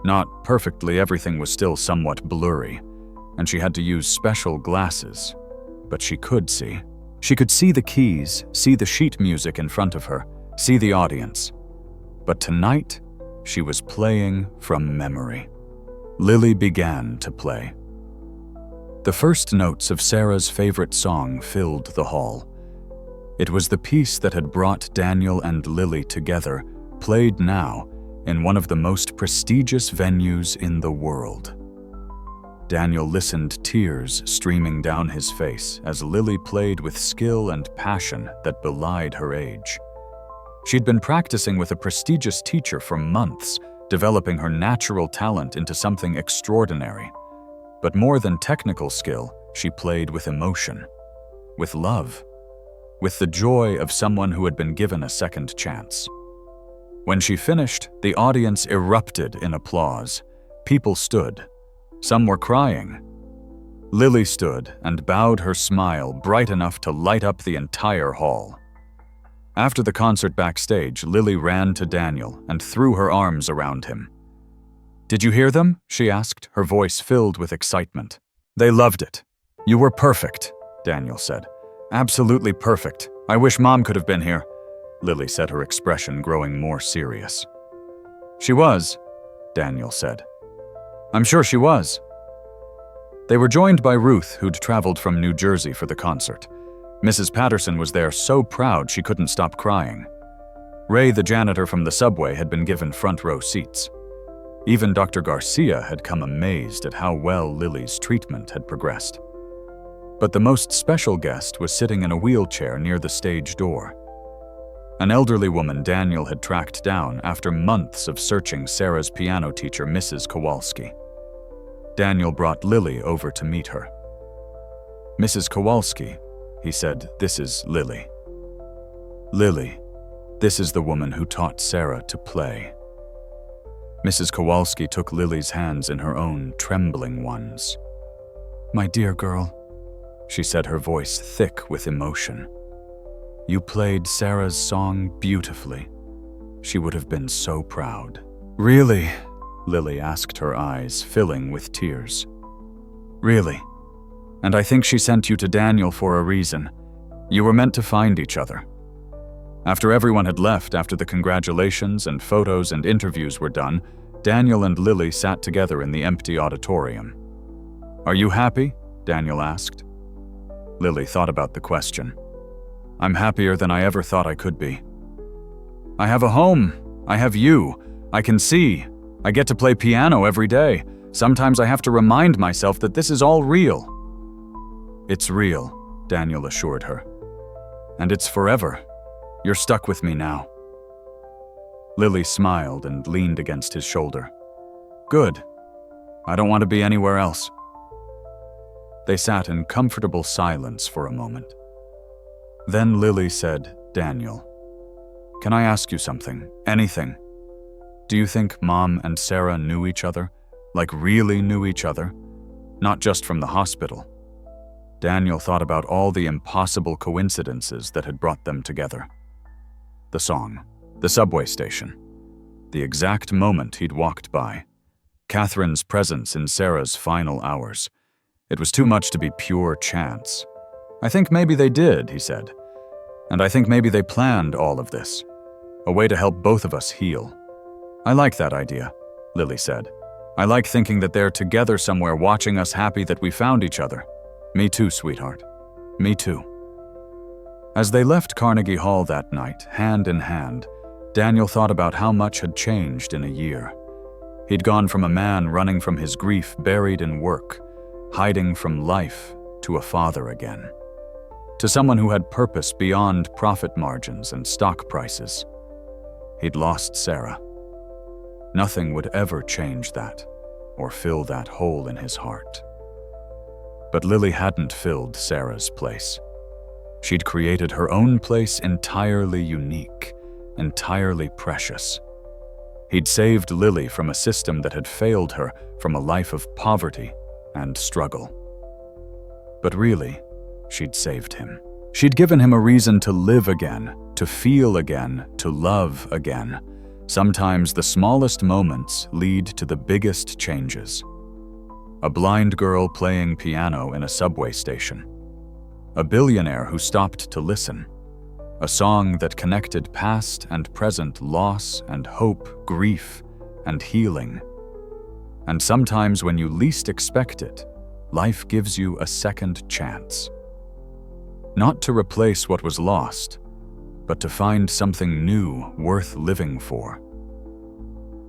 Not perfectly, everything was still somewhat blurry, and she had to use special glasses, but she could see. She could see the keys, see the sheet music in front of her, see the audience. But tonight, she was playing from memory. Lily began to play. The first notes of Sarah's favorite song filled the hall. It was the piece that had brought Daniel and Lily together, played now in one of the most prestigious venues in the world. Daniel listened, tears streaming down his face as Lily played with skill and passion that belied her age. She'd been practicing with a prestigious teacher for months, developing her natural talent into something extraordinary. But more than technical skill, she played with emotion, with love, with the joy of someone who had been given a second chance. When she finished, the audience erupted in applause. People stood. Some were crying. Lily stood and bowed, her smile bright enough to light up the entire hall. After the concert backstage, Lily ran to Daniel and threw her arms around him. "Did you hear them?" she asked, her voice filled with excitement. "They loved it. You were perfect," Daniel said. "Absolutely perfect. I wish Mom could have been here," Lily said, her expression growing more serious. "She was," Daniel said. "I'm sure she was." They were joined by Ruth, who'd traveled from New Jersey for the concert. Mrs. Patterson was there, so proud she couldn't stop crying. Ray, the janitor from the subway, had been given front row seats. Even Dr. Garcia had come, amazed at how well Lily's treatment had progressed. But the most special guest was sitting in a wheelchair near the stage door. An elderly woman Daniel had tracked down after months of searching Sarah's piano teacher, Mrs. Kowalski. Daniel brought Lily over to meet her. "Mrs. Kowalski," he said, "this is Lily. Lily, this is the woman who taught Sarah to play." Mrs. Kowalski took Lily's hands in her own trembling ones. "My dear girl," she said, her voice thick with emotion. "You played Sarah's song beautifully. She would have been so proud." "Really?" Lily asked, her eyes filling with tears. "Really. And I think she sent you to Daniel for a reason. You were meant to find each other." After everyone had left, after the congratulations and photos and interviews were done, Daniel and Lily sat together in the empty auditorium. "Are you happy?" Daniel asked. Lily thought about the question. "I'm happier than I ever thought I could be. I have a home. I have you. I can see. I get to play piano every day. Sometimes I have to remind myself that this is all real." "It's real," Daniel assured her. "And it's forever. You're stuck with me now." Lily smiled and leaned against his shoulder. "Good. I don't want to be anywhere else." They sat in comfortable silence for a moment. Then Lily said, "Daniel, can I ask you something? Anything? Do you think Mom and Sarah knew each other? Like really knew each other? Not just from the hospital." Daniel thought about all the impossible coincidences that had brought them together. The song, the subway station, the exact moment he'd walked by, Catherine's presence in Sarah's final hours, It was too much to be pure chance. I think maybe they did, he said. And I think maybe they planned all of this. A way to help both of us heal. I like that idea, Lily said. I like thinking that they're together somewhere watching us happy that we found each other. Me too, sweetheart. Me too. As they left Carnegie Hall that night, hand in hand, Daniel thought about how much had changed in a year. He'd gone from a man running from his grief buried in work, hiding from life, to a father again. To someone who had purpose beyond profit margins and stock prices. He'd lost Sarah. Nothing would ever change that, or fill that hole in his heart. But Lily hadn't filled Sarah's place. She'd created her own place entirely unique, entirely precious. He'd saved Lily from a system that had failed her, from a life of poverty and struggle. But really, she'd saved him. She'd given him a reason to live again, to feel again, to love again. Sometimes the smallest moments lead to the biggest changes. A blind girl playing piano in a subway station. A billionaire who stopped to listen. A song that connected past and present loss and hope, grief and healing. And sometimes when you least expect it, life gives you a second chance. Not to replace what was lost, but to find something new worth living for.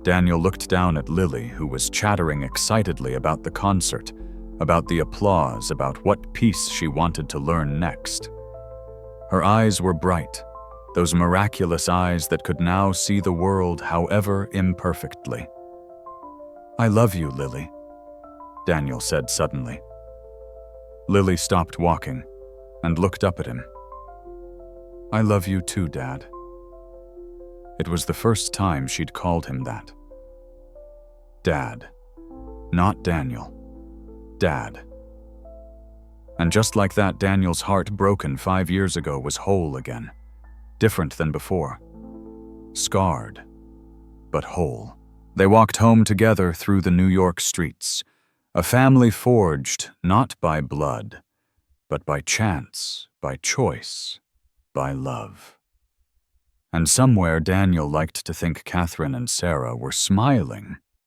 Daniel looked down at Lily, who was chattering excitedly about the concert, about the applause, about what piece she wanted to learn next. Her eyes were bright, those miraculous eyes that could now see the world however imperfectly. "I love you, Lily," Daniel said suddenly. Lily stopped walking and looked up at him. "I love you too, Dad." It was the first time she'd called him that. Dad. Not Daniel. Dad. And just like that, Daniel's heart, broken 5 years ago, was whole again. Different than before. Scarred, but whole. They walked home together through the New York streets. A family forged not by blood, but by chance, by choice, by love. And somewhere Daniel liked to think Catherine and Sarah were smiling